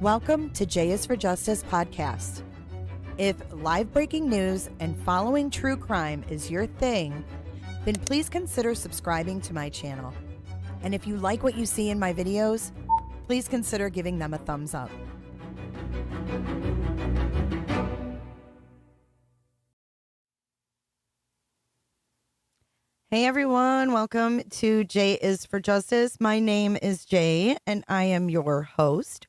Welcome to J is for Justice podcast. If live breaking news and following true crime is your thing, then please consider subscribing to my channel. And if you like what you see in my videos, please consider giving them a thumbs up. Hey everyone, welcome to J is for Justice. My name is Jay and I am your host.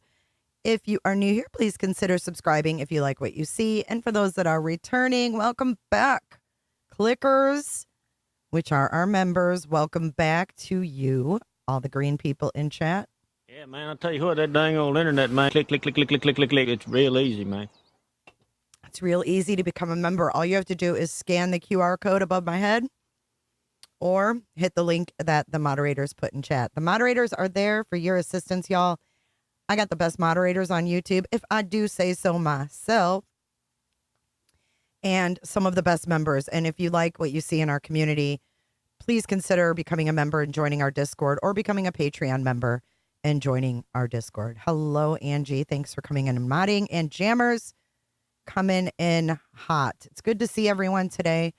If you are new here, please consider subscribing if you like what you see. And for those that are returning, welcome back. Clickers, which are our members, welcome back to you, all the green people in chat. Yeah, man, I'll tell you what, that dang old internet, man, click, click, click, click, click, click, click, click. It's real easy, man. It's real easy to become a member. All you have to do is scan the QR code above my head or hit the link that the moderators put in chat. The moderators are there for your assistance, y'all. I got the best moderators on YouTube, if I do say so myself, and some of the best members. And if you like what you see in our community, please consider becoming a member and joining our Discord, or becoming a Patreon member and joining our Discord. Hello, Angie. Thanks for coming in and modding. And Jammers coming in hot. It's good to see everyone today.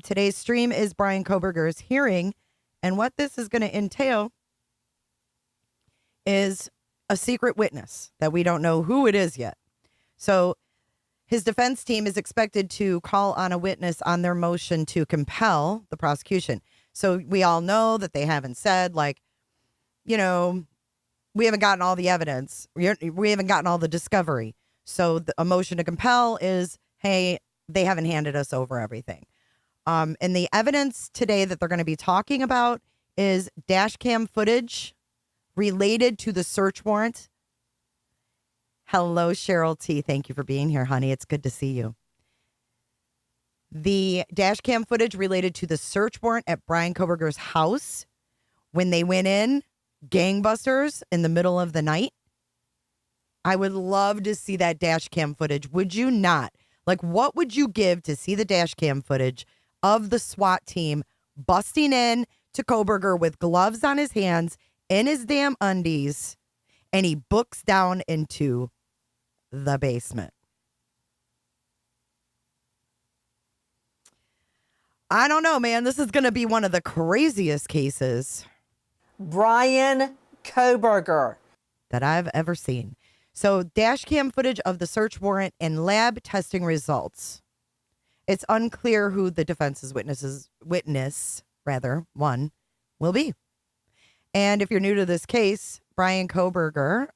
Today's stream is Bryan Kohberger's hearing. And what this is going to entail is a secret witness that we don't know who it is yet. So his defense team is expected to call on a witness on their motion to compel the prosecution. So we all know that they haven't said, like, you know, we haven't gotten all the evidence. We haven't gotten all the discovery. So a motion to compel is, hey, they haven't handed us over everything. And the evidence today that they're going to be talking about is dash cam footage related to the search warrant. Hello, Cheryl T. Thank you for being here, honey. It's good to see you. The dash cam footage related to the search warrant at Bryan Kohberger's house when they went in, gangbusters in the middle of the night. I would love to see that dash cam footage. Would you not? Like, what would you give to see the dash cam footage of the SWAT team busting in to Kohberger with gloves on his hands, in his damn undies, and he books down into the basement? I don't know, man. This is going to be one of the craziest cases, Bryan Kohberger, that I've ever seen. So dash cam footage of the search warrant and lab testing results. It's unclear who the defense's witness will be. And if you're new to this case, Bryan Kohberger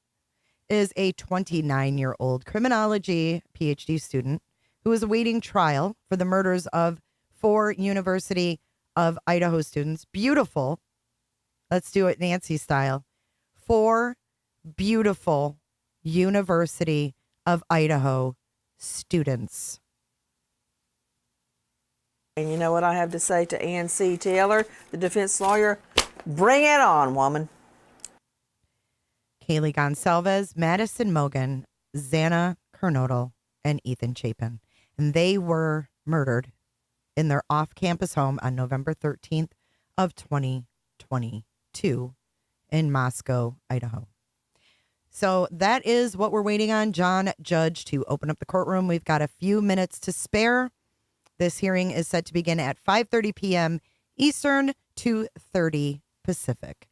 is a 29-year-old criminology PhD student who is awaiting trial for the murders of 4 University of Idaho students. Beautiful. Let's do it Nancy style. 4 beautiful University of Idaho students. And you know what I have to say to Ann C. Taylor, the defense lawyer? Bring it on, woman. Kaylee Gonsalves, Madison Mogan, Xana Kernodle, and Ethan Chapin. And they were murdered in their off-campus home on November 13th of 2022 in Moscow, Idaho. So that is what we're waiting on, John Judge, to open up the courtroom. We've got a few minutes to spare. This hearing is set to begin at 5:30 p.m. Eastern, 2:30 Pacific.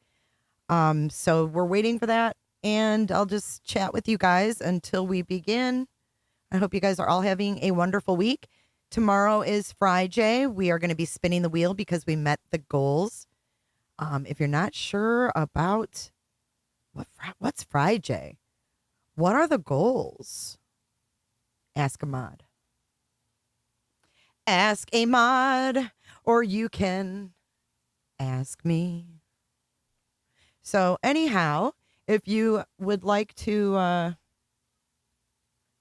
So we're waiting for that, and I'll just chat with you guys until we begin. I hope you guys are all having a wonderful week. Tomorrow is Friday. We are going to be spinning the wheel because we met the goals. If you're not sure about what's Friday, what are the goals? Ask a mod. Ask a mod, or you can ask me. So anyhow, if you would like to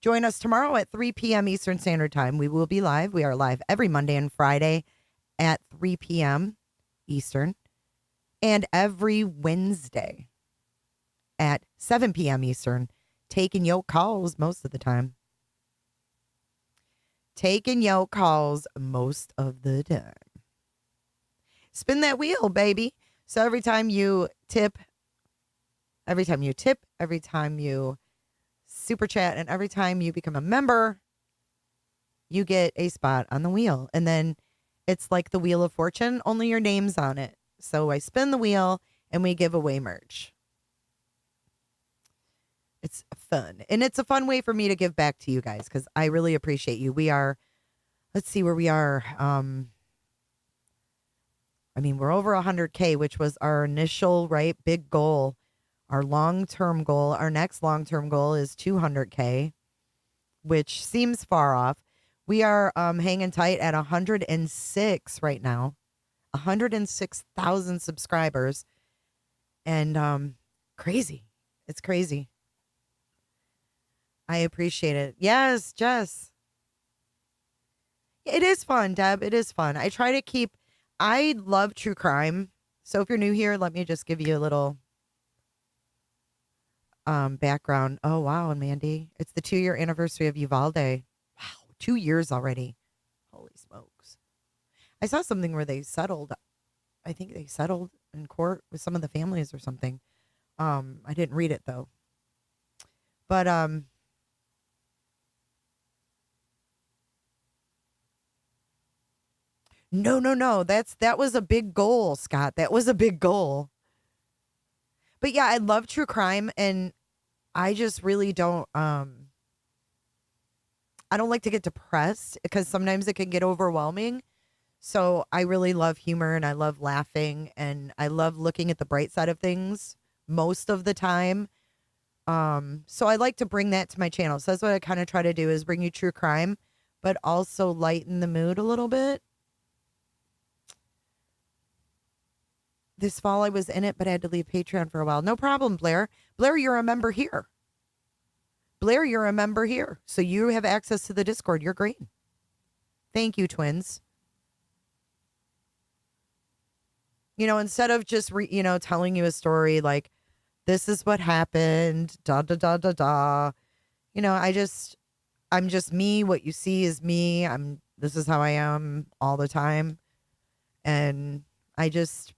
join us tomorrow at 3 p.m. Eastern Standard Time, we will be live. We are live every Monday and Friday at 3 p.m. Eastern, and every Wednesday at 7 p.m. Eastern, taking your calls most of the time. Taking your calls most of the time. Spin that wheel, baby. So every time you tip, every time you super chat, and every time you become a member, you get a spot on the wheel. And then it's like the Wheel of Fortune, only your name's on it. So I spin the wheel and we give away merch. It's fun. And it's a fun way for me to give back to you guys because I really appreciate you. We are, let's see where we are. We're over 100K, which was our initial, right, big goal. Our long-term goal, our next long-term goal is 200K, which seems far off. We are hanging tight at 106 right now. 106,000 subscribers. And crazy. It's crazy. I appreciate it. Yes, Jess. It is fun, Deb. It is fun. I love true crime. So if you're new here, let me just give you a little background. Oh, wow, and Mandy. It's the 2-year anniversary of Uvalde. Wow, 2 years already. Holy smokes. I saw something where they settled. I think they settled in court with some of the families or something. I didn't read it, though. But No. That was a big goal, Scott. That was a big goal. But yeah, I love true crime, and I just really don't I don't like to get depressed because sometimes it can get overwhelming. So I really love humor, and I love laughing, and I love looking at the bright side of things most of the time. So I like to bring that to my channel. So that's what I kind of try to do, is bring you true crime, but also lighten the mood a little bit. This fall I was in it, but I had to leave Patreon for a while. No problem, Blair. Blair, you're a member here. Blair, you're a member here. So you have access to the Discord. You're great. Thank you, twins. Instead of just, telling you a story like, this is what happened, da, da, da, da, da. I'm just me. What you see is me. This is how I am all the time. And I just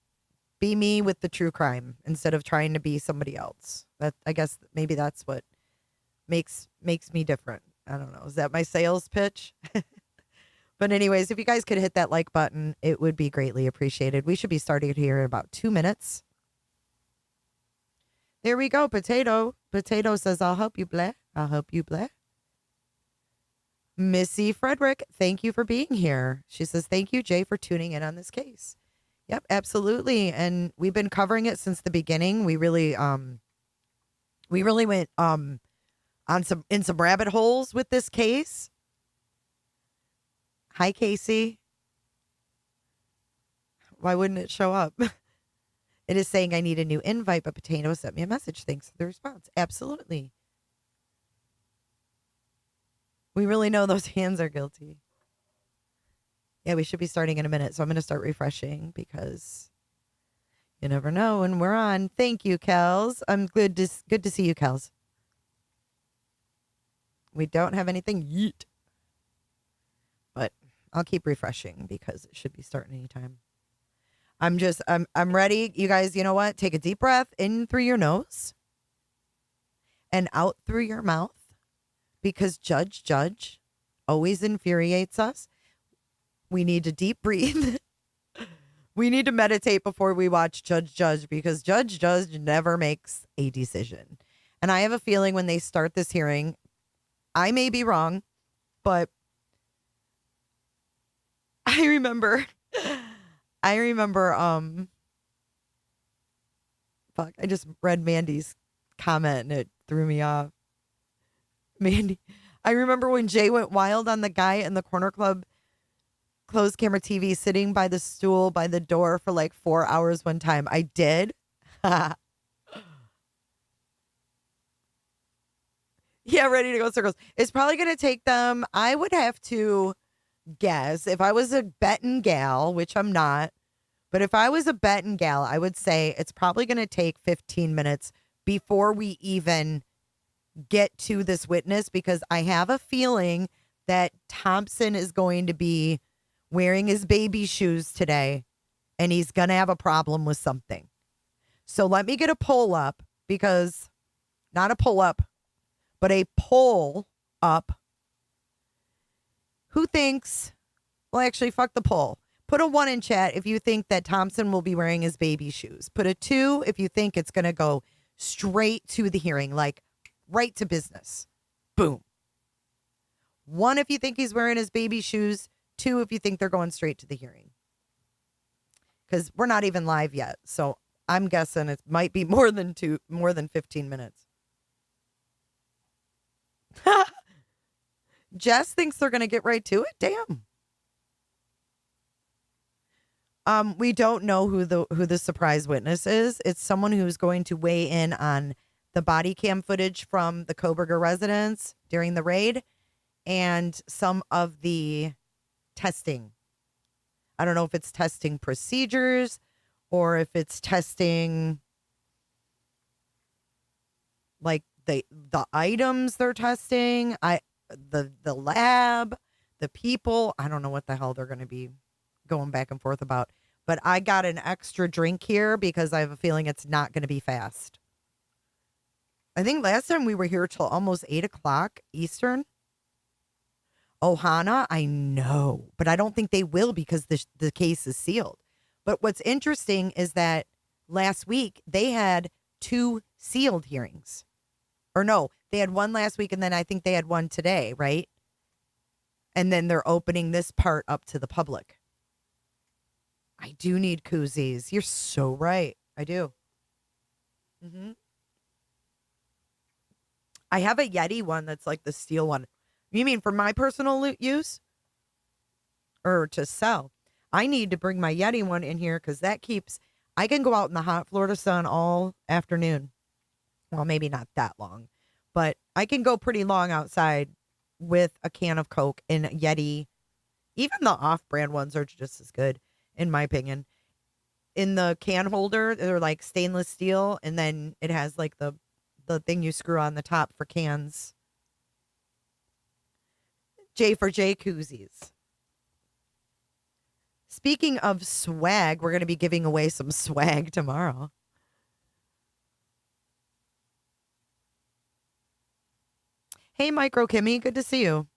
be me with the true crime instead of trying to be somebody else. I guess maybe that's what makes me different. I don't know. Is that my sales pitch? But anyways, if you guys could hit that like button, it would be greatly appreciated. We should be starting here in about 2 minutes. There we go. Potato says, I'll help you, Blair. I'll help you, Blair. Missy Frederick, thank you for being here. She says, thank you, Jay, for tuning in on this case. Yep, absolutely. And we've been covering it since the beginning. We really went in some rabbit holes with this case. Hi, Casey. Why wouldn't it show up? It is saying I need a new invite, but Potato sent me a message. Thanks for the response. Absolutely. We really know those hands are guilty. Yeah, we should be starting in a minute. So I'm going to start refreshing because you never know when we're on. Thank you, Kels. I'm good to see you, Kels. We don't have anything yet. But I'll keep refreshing because it should be starting anytime. I'm ready. You guys, you know what? Take a deep breath in through your nose and out through your mouth because Judge always infuriates us. We need to deep breathe. We need to meditate before we watch Judge because Judge never makes a decision. And I have a feeling when they start this hearing, I may be wrong, but I remember, fuck, I just read Mandy's comment and it threw me off. Mandy, I remember when Jay went wild on the guy in the corner club closed camera TV sitting by the stool by the door for like 4 hours one time. I did. Yeah, ready to go circles. It's probably going to take them, I would have to guess, if I was a betting gal, which I'm not, but if I was a betting gal, I would say it's probably going to take 15 minutes before we even get to this witness because I have a feeling that Thompson is going to be wearing his baby shoes today and he's going to have a problem with something. So let me get a poll up because not a pull up, but a poll up. Who thinks, well, actually, fuck the poll. Put a 1 in chat if you think that Thompson will be wearing his baby shoes. Put a 2 if you think it's going to go straight to the hearing, like right to business. Boom. 1 if you think he's wearing his baby shoes. 2 if you think they're going straight to the hearing. Because we're not even live yet. So I'm guessing it might be more than 15 minutes. Jess thinks they're going to get right to it. Damn. We don't know who the surprise witness is. It's someone who's going to weigh in on the body cam footage from the Kohberger residence during the raid and some of the testing. I don't know if it's testing procedures or if it's testing like the items they're testing. The lab, the people. I don't know what the hell they're going to be going back and forth about. But I got an extra drink here because I have a feeling it's not going to be fast. I think last time we were here till almost 8 o'clock Eastern. Ohana, I know, but I don't think they will because the case is sealed. But what's interesting is that last week they had 2 sealed hearings. Or no, they had 1 last week and then I think they had 1 today, right? And then they're opening this part up to the public. I do need koozies. You're so right. I do. Mm-hmm. I have a Yeti one that's like the steel one. You mean for my personal use? Or to sell? I need to bring my Yeti one in here because that keeps... I can go out in the hot Florida sun all afternoon. Well, maybe not that long. But I can go pretty long outside with a can of Coke and a Yeti. Even the off-brand ones are just as good, in my opinion. In the can holder, they're like stainless steel. And then it has like the thing you screw on the top for cans. J for J koozies. Speaking of swag, we're going to be giving away some swag tomorrow. Hey, Micro Kimmy, good to see you.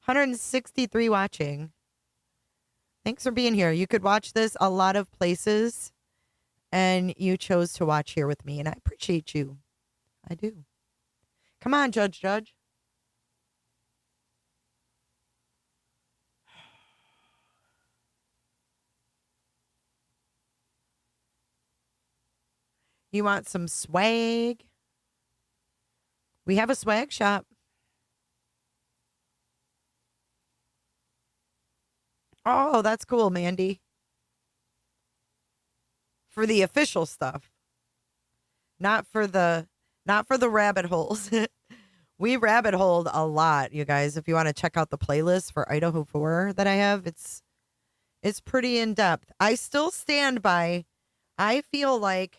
163 watching. Thanks for being here. You could watch this a lot of places, and you chose to watch here with me, and I appreciate you. I do. Come on, Judge. You want some swag? We have a swag shop. Oh, that's cool, Mandy. For the official stuff. Not for the rabbit holes. We rabbit holed a lot, you guys. If you want to check out the playlist for Idaho 4 that I have, it's pretty in depth. I still stand by. I feel like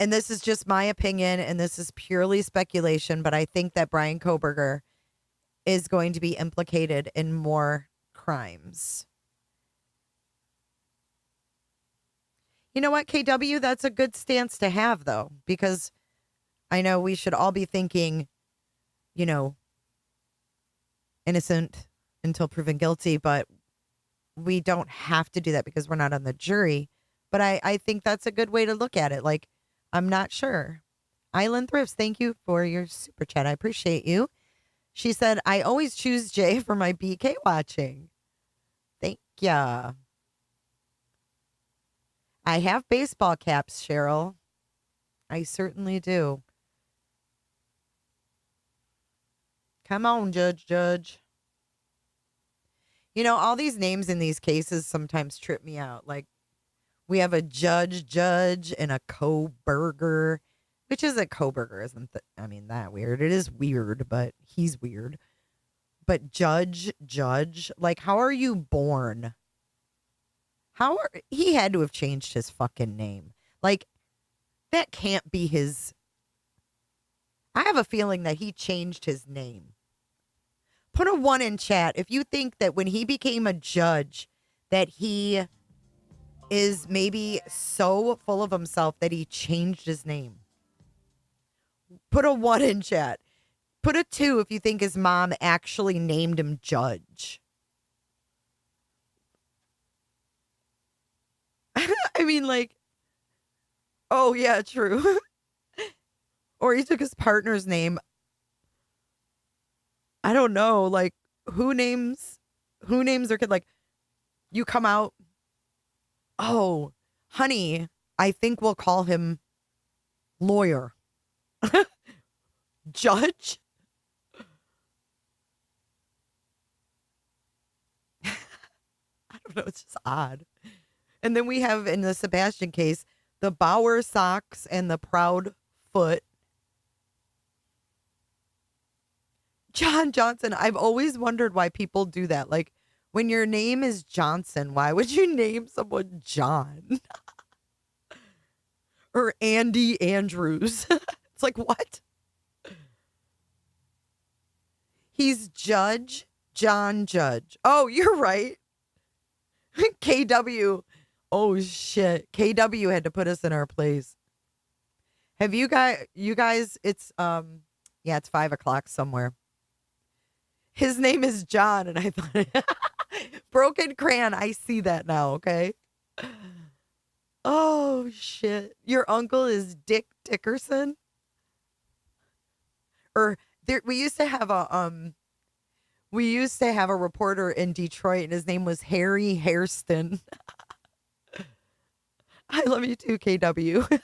and this is just my opinion and this is purely speculation, but I think that Bryan Kohberger is going to be implicated in more crimes. You know what, KW? That's a good stance to have, though, because I know we should all be thinking, you know, innocent until proven guilty, but we don't have to do that because we're not on the jury. But I think that's a good way to look at it. Like, I'm not sure. Island Thrifts, thank you for your super chat. I appreciate you. She said, I always choose Jay for my BK watching. Thank ya. I have baseball caps, Cheryl. I certainly do. Come on, Judge. You know, all these names in these cases sometimes trip me out. Like, we have a Judge, and a Kohberger, which is a Kohberger, isn't that weird? It is weird, but he's weird. But Judge, like, how are you born? He had to have changed his fucking name. Like, that can't be his. I have a feeling that he changed his name. Put a 1 in chat if you think that when he became a judge that he is maybe so full of himself that he changed his name. Put a 1 in chat. Put a 2 if you think his mom actually named him Judge. I mean, like, oh, yeah, true. Or he took his partner's name. I don't know. Like, who names their kid? Like, you come out. Oh, honey, I think we'll call him Lawyer. Judge? I don't know. It's just odd. And then we have in the Sebastian case, the Bauer socks and the proud foot. John Johnson. I've always wondered why people do that. Like, when your name is Johnson, why would you name someone John? Or Andy Andrews. It's like, what? He's Judge John Judge. Oh, you're right. KW. Oh, shit. KW had to put us in our place. Have you guys, it's, yeah, it's 5:00 somewhere. His name is John, and I thought, Broken Crayon, I see that now, okay? Oh, shit. Your uncle is Dick Dickerson? Or, we used to have a reporter in Detroit, and his name was Harry Hairston. I love you too, KW.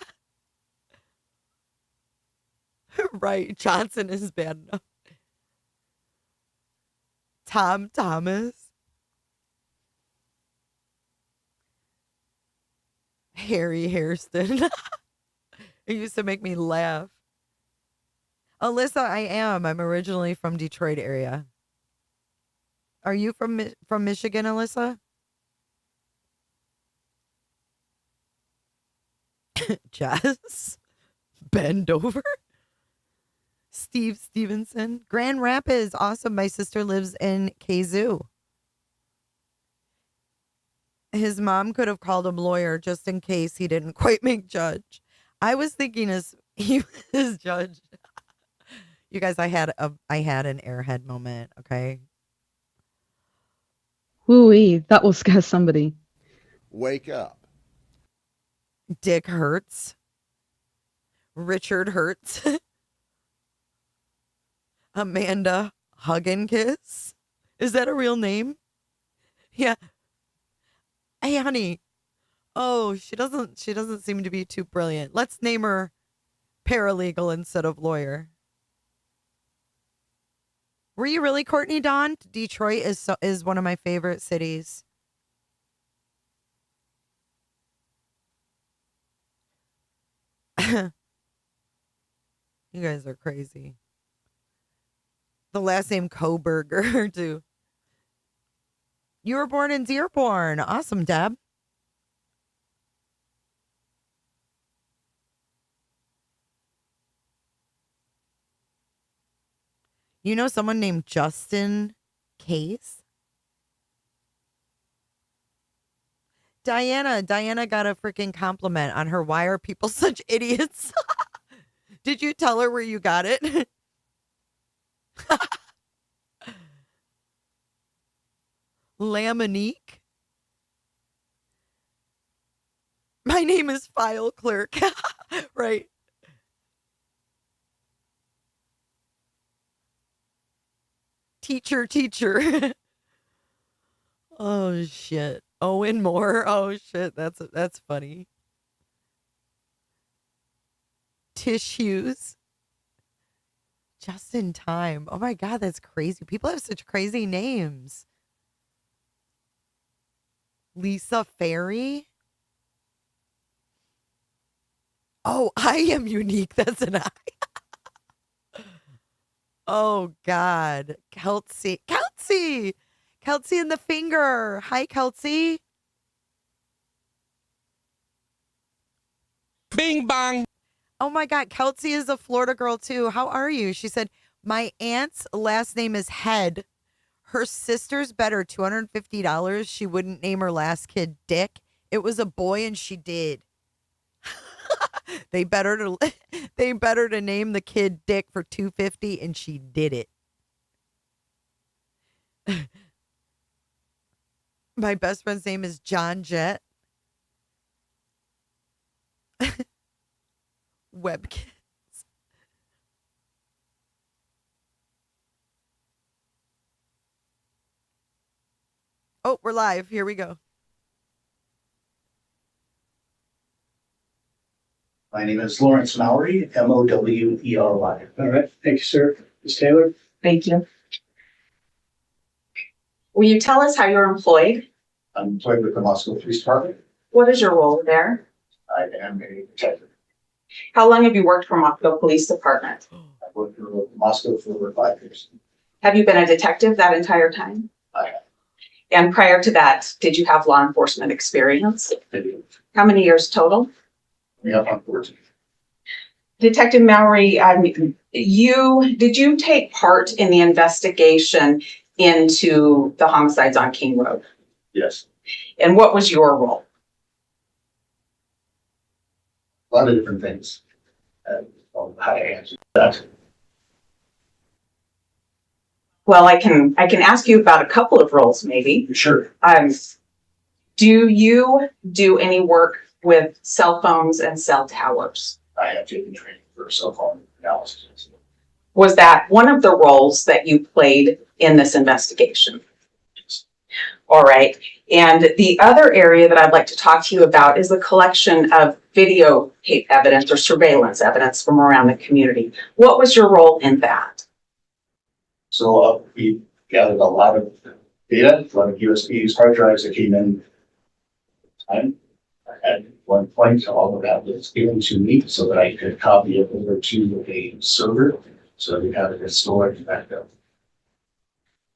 Right, Johnson is bad enough. Tom Thomas. Harry Hairston. It used to make me laugh. Alyssa, I am. I'm originally from Detroit area. Are you from Michigan, Alyssa? Jess. Bend over. Steve Stevenson. Grand Rapids. Awesome. My sister lives in Kazoo. His mom could have called him Lawyer just in case he didn't quite make Judge. I was thinking he was Judge. You guys, I had an airhead moment, okay? Woo-wee, that will scare somebody. Wake up. Dick Hertz. Richard Hertz. Amanda Hugginkiss. Is that a real name? Yeah. Hey, honey. Oh, she doesn't seem to be too brilliant. Let's name her paralegal instead of lawyer. Were you really Courtney Dawn? Detroit is one of my favorite cities. You guys are crazy. The last name Kohberger, too. You were born in Dearborn. Awesome, Deb. You know someone named Justin Case? Diana got a freaking compliment on her Why Are People Such Idiots? Did you tell her where you got it? Lamonique? My name is File Clerk. Right. Teacher. Oh, shit. Owen Moore. Oh, shit. That's funny. Tissues. Just in time. Oh, my God. That's crazy. People have such crazy names. Lisa Ferry. Oh, I am unique. That's an I. Oh, God. Kelsey in the finger. Hi, Kelsey. Bing bang. Oh, my God. Kelsey is a Florida girl, too. How are you? She said, my aunt's last name is Head. Her sisters bet her $250 she wouldn't name her last kid Dick. It was a boy and she did. They bet her to name the kid Dick for $250 and she did it. My best friend's name is John Jett. Webkins. Oh, we're live. Here we go. My name is Lawrence Mowry, Mowery. All right. Thank you, sir. Ms. Taylor? Thank you. Will you tell us how you're employed? I'm employed with the Moscow Police Department. What is your role there? I am a detective. How long have you worked for Moscow Police Department? I've worked for Moscow for over 5 years. Have you been a detective that entire time? I have. And prior to that, did you have law enforcement experience? How many years total? Yeah, unfortunately. Detective Mowry, did you take part in the investigation into the homicides on King Road? Yes. And what was your role? A lot of different things. How to answer that. Well, I can ask you about a couple of roles, maybe. Sure. Do you do any work with cell phones and cell towers? I have taken training for cell phone analysis. Was that one of the roles that you played in this investigation? Yes. All right. And the other area that I'd like to talk to you about is the collection of videotape evidence or surveillance evidence from around the community. What was your role in that? So we gathered a lot of data, a lot of USBs, hard drives that came in. At one point, all of that was given to me so that I could copy it over to a server so we had it stored and backed up.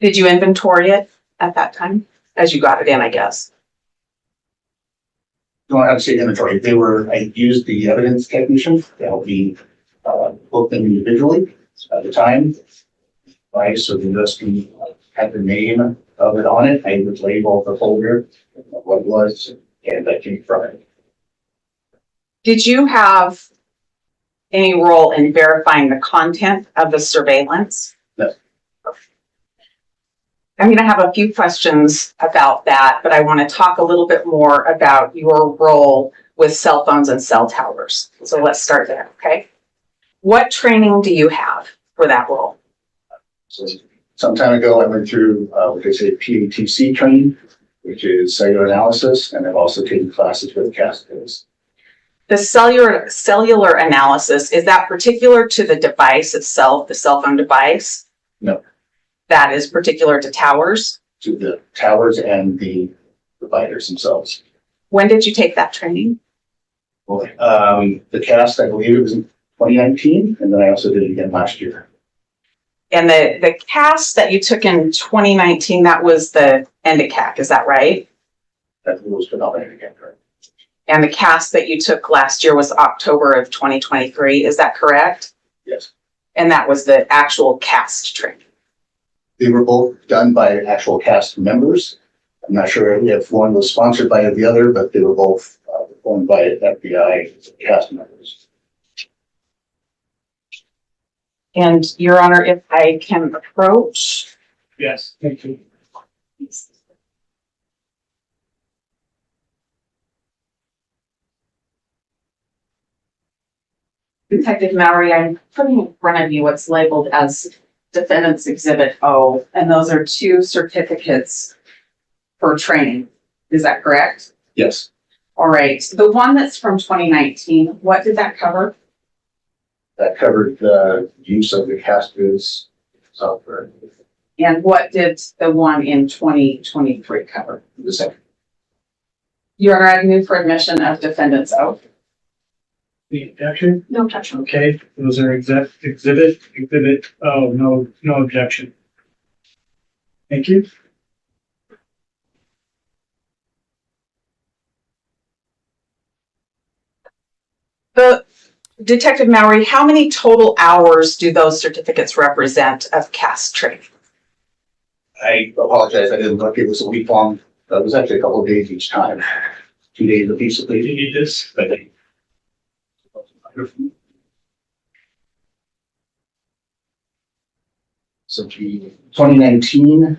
Did you inventory it at that time as you got it in, I guess? Don't have to say inventory. I used the evidence technician to help me book them individually at the time. Right, so the USB had the name of it on it. I would label the folder, what it was, and that came from it. Did you have any role in verifying the content of the surveillance? No. I'm going to have a few questions about that, but I want to talk a little bit more about your role with cell phones and cell towers. So let's start there, okay? What training do you have for that role? So some time ago, I went through what they say PATC training, which is cellular analysis, and I've also taken classes with CASCOs. The cellular analysis, is that particular to the device itself, the cell phone device? No. That is particular to towers? To the towers and the providers themselves. When did you take that training? Well, the CAST, I believe it was in 2019, and then I also did it again last year. And the cast that you took in 2019, that was the ENDICAC, is that right? That was predominant again, correct? And the cast that you took last year was October of 2023, is that correct? Yes. And that was the actual cast training. They were both done by actual cast members. I'm not sure if one was sponsored by the other, but they were both performed by FBI cast members. And Your Honor, if I can approach. Yes, thank you. Detective Mallory, I'm putting in front of you what's labeled as Defendant's Exhibit O, and those are 2 certificates for training. Is that correct? Yes. All right. The one that's from 2019, what did that cover? That covered the use of the CastViz software. And what did the one in 2023 cover? The second. Your Honor, I move for admission of Defendant's O. The objection? No objection. Okay, those are exhibit, oh, no objection. Thank you. Detective Mallory, how many total hours do those certificates represent of cast training? I apologize, I didn't look. It was a week long. It was actually a couple of days each time. 2 days apiece, Do you need this? but so the 2019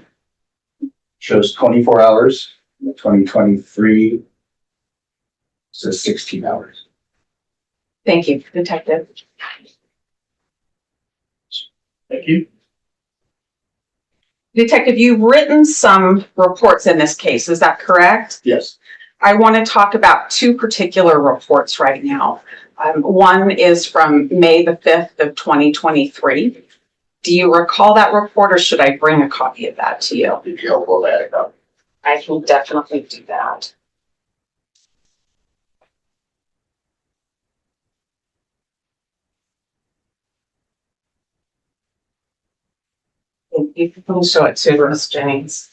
shows 24 hours. The 2023 says 16 hours. Thank you, Detective. Thank you. Detective, you've written some reports in this case, is that correct? Yes. I want to talk about 2 particular reports right now. One is from May the 5th of 2023. Do you recall that report, or should I bring a copy of that to you? It'd be helpful to add a copy. I can definitely do that. You can show it to Ms. Jennings.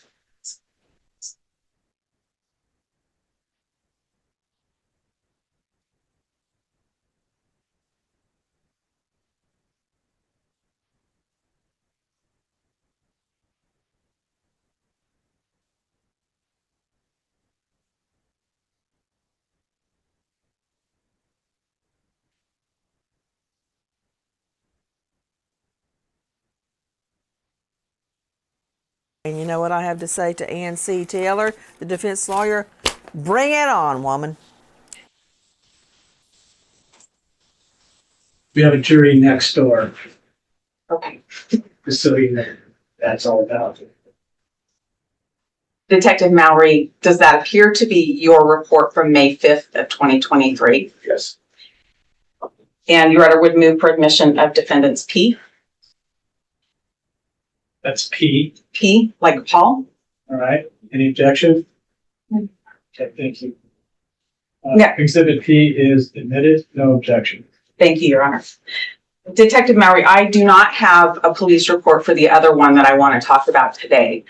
And you know what I have to say to ANC Taylor, the defense lawyer? Bring it on, woman. We have a jury next door, Okay. just so you know. That's all about it. Detective Mallory, does that appear to be your report from May 5th of 2023? Yes. And Your Honor would move for admission of defendants P? That's P. P, like Paul? All right. Any objection? No. Okay, thank you. Yeah. Exhibit P is admitted. No objection. Thank you, Your Honor. Detective Mallory, I do not have a police report for the other one that I want to talk about today.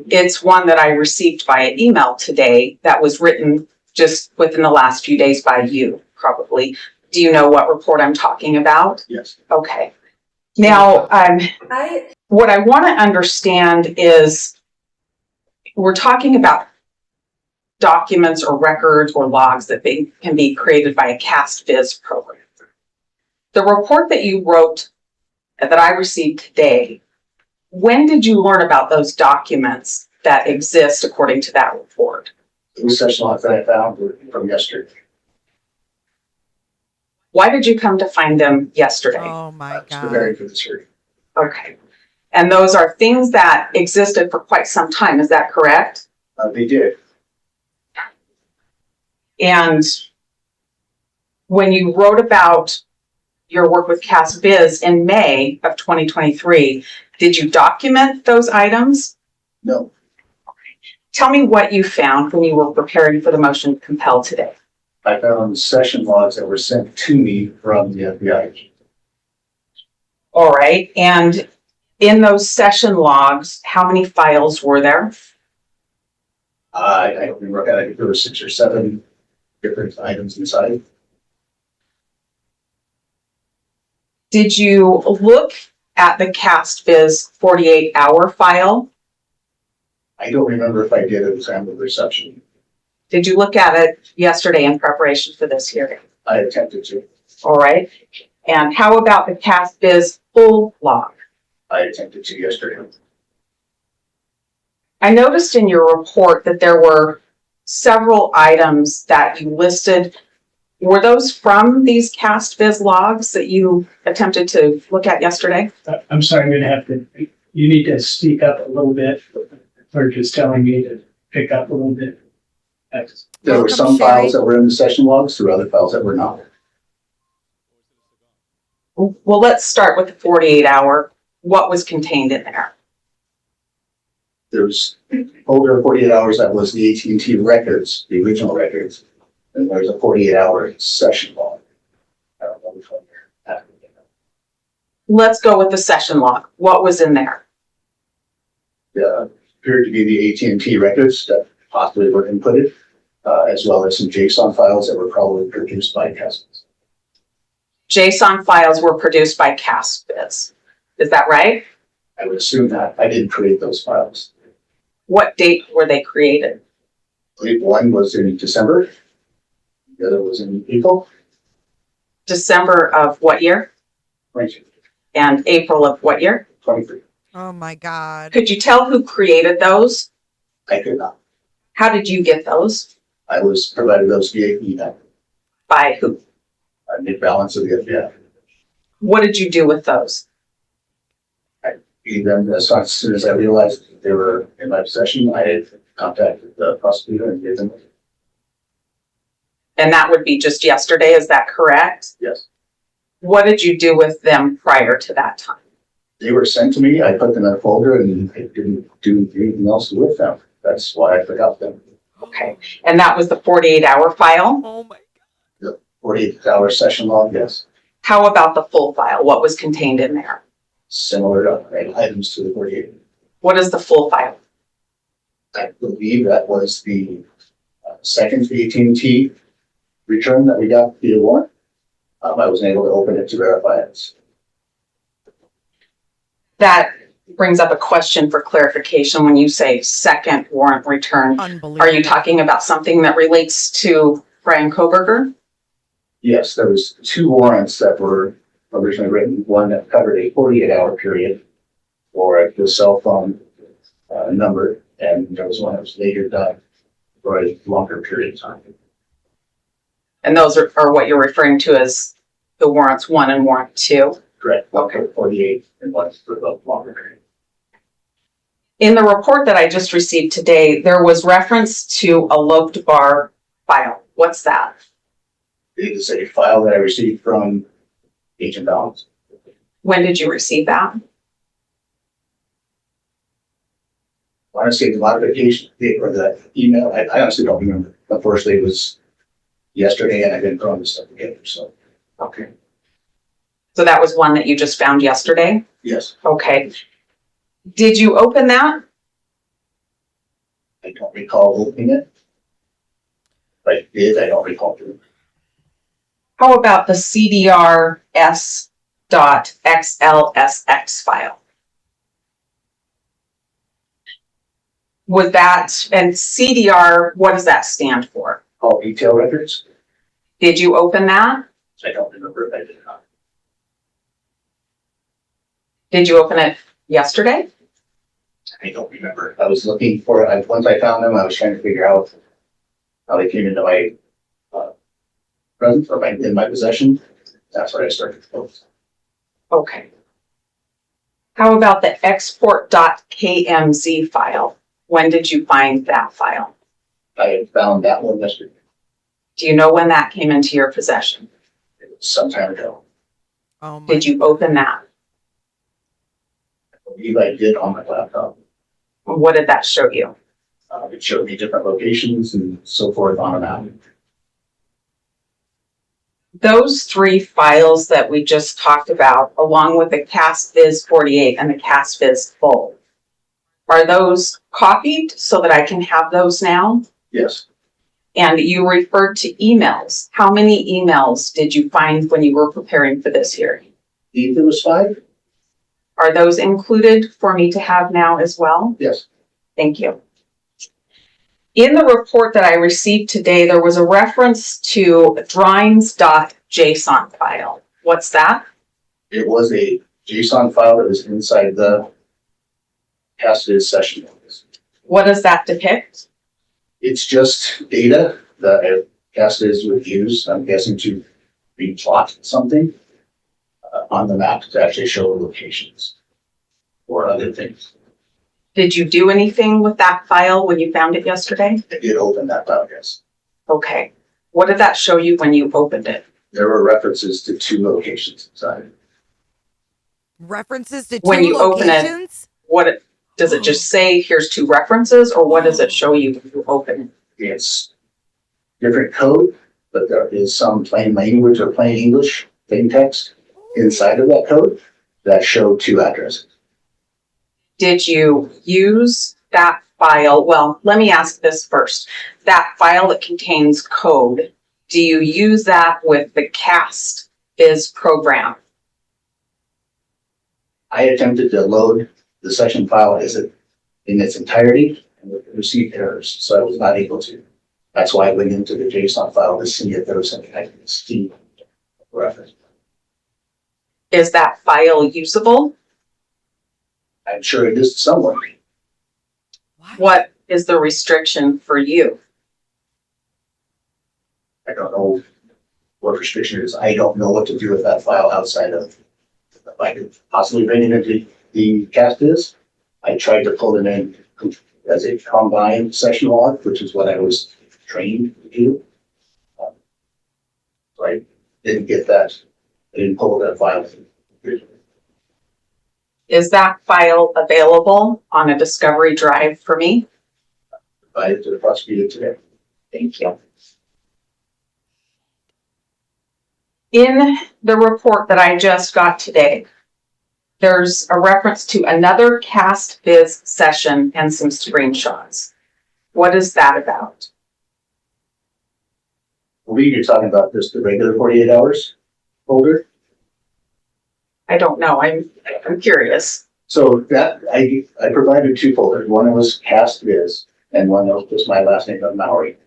It's one that I received via email today that was written just within the last few days by you, probably. Do you know what report I'm talking about? Yes. Okay. Now, what I want to understand is we're talking about documents or records or logs that can be created by a CastViz program. The report that you wrote that I received today, when did you learn about those documents that exist according to that report? The research logs that I found were from yesterday. Why did you come to find them yesterday? Oh my It's God. preparing for this hearing. Okay. And those are things that existed for quite some time, is that correct? They did. And when you wrote about your work with CastViz in May of 2023, did you document those items? No. Tell me what you found when you were preparing for the motion to compel today. I found session logs that were sent to me from the FBI. All right. And in those session logs, how many files were there? I don't remember, I think there were 6 or 7 different items inside. Did you look at the CastBiz 48-hour file? I don't remember if I did at the time of reception. Did you look at it yesterday in preparation for this hearing? I attempted to. All right. And how about the CastBiz full log? I attempted to yesterday. I noticed in your report that there were several items that you listed. Were those from these CastBiz logs that you attempted to look at yesterday? I'm sorry, I'm gonna have to, you need to speak up a little bit. Or just telling me to pick up a little bit. There were Welcome, some Sherry. files that were in the session logs, there were other files that were not. Well, let's start with the 48-hour. What was contained in there? There's over 48 hours, that was the AT&T records, the original records. And there's a 48-hour session log. I don't know which one you're asking about. Let's go with the session log. What was in there? Appeared to be the AT&T records that possibly were inputted, as well as some JSON files that were probably produced by CastBiz. JSON files were produced by CastBiz. Is that right? I would assume that. I didn't create those files. What date were they created? I believe one was in December, the other was in April. December of what year? 22, And April of what year? 23. Oh my God. Could you tell who created those? I could not. How did you get those? I was provided those via email. By who? I made balance of the FBI. What did you do with those? Gave them as soon as I realized they were in my possession. I had contacted the prosecutor and gave them. And that would be just yesterday, is that correct? Yes, What did you do with them prior to that time? they were sent to me. I put them in a folder and I didn't do anything else with them. That's why I forgot them. Okay. And that was the 48-hour file? Oh my. 48-hour session log, yes. How about the full file? What was contained in there? Similar items to the 48. What is the full file? I believe that was the second AT&T return that we got via warrant. I wasn't able to open it to verify it. That brings up a question for clarification. When you say second warrant return, Unbelievable. are you talking about something that relates to Bryan Kohberger? Yes, there was 2 warrants that were originally written. One that covered a 48-hour period for the cell phone number, and there was one that was later done for a longer period of time. And those are what you're referring to as the warrants 1 and warrant 2? Correct. One Okay. for 48 and one for the longer period. In the report that I just received today, there was reference to a loped bar file. What's that? It is a file that I received from Agent Balance. When did you receive that? Honestly, the modification date or the email, I honestly don't remember. Unfortunately, it was yesterday and I've been throwing this stuff together, so. Okay. So that was one that you just found yesterday? Yes, Okay. Did you open that? I don't recall opening it. If I did, I don't recall doing it. How about the CDR.xlsx file? Was that, and CDR, what does that stand for? All detail records, Did you open that? I don't remember if I did not. Did you open it yesterday? I don't remember. I was looking for it. Once I found them, I was trying to figure out how they came into my presence or in my possession. That's where I started to focus. Okay. How about the export.kmz file? When did you find that file? I had found that one yesterday. Do you know when that came into your possession? It was some time ago. Oh my. Did you open that? I believe I did on my laptop. What did that show you? It showed me different locations and so forth on and out. those three files that we just talked about, along with the CastViz 48 and the CastViz full, are those copied so that I can have those now? Yes. And you referred to emails. How many emails did you find when you were preparing for this hearing? There was 5? Are those included for me to have now as well? Yes. Thank you. In the report that I received today, there was a reference to drawings.json file. What's that? It was a JSON file that was inside the CastViz session notes. What does that depict? It's just data that CastViz would use, I'm guessing, to replot something on the map to actually show locations or other things. Did you do anything with that file when you found it yesterday? I did open that file, yes. Okay. What did that show you when you opened it? There were references to 2 locations inside. References to When two you open it, locations? Does it just say here's 2 references, or what does it show you when you open it? It's different code, but there is some plain language or plain English, plain text inside of that code that show 2 addresses. Did you use that file? Well, let me ask this first. That file that contains code, do you use that with the CastViz program? I attempted to load the session file in its entirety and it received errors, so I was not able to. That's why I went into the JSON file to see if there was something I could see reference. Is that file usable? I'm sure it is somewhere. What is the restriction for you? I don't know what restriction it is. I don't know what to do with that file outside of, if I could possibly bring it into the CastViz. I tried to pull it in as a combined session log, which is what I was trained to do. So I didn't get that. I didn't pull that file. Is that file available on a Discovery drive for me? Provided to the prosecutor today. Thank you. In the report that I just got today, there's a reference to another CastViz session and some screenshots. What is that about? I believe you're talking about just the regular 48 hours folder. I don't know. I'm curious. So that I provided 2 folders. One was CastViz and one that was just my last name of Maori.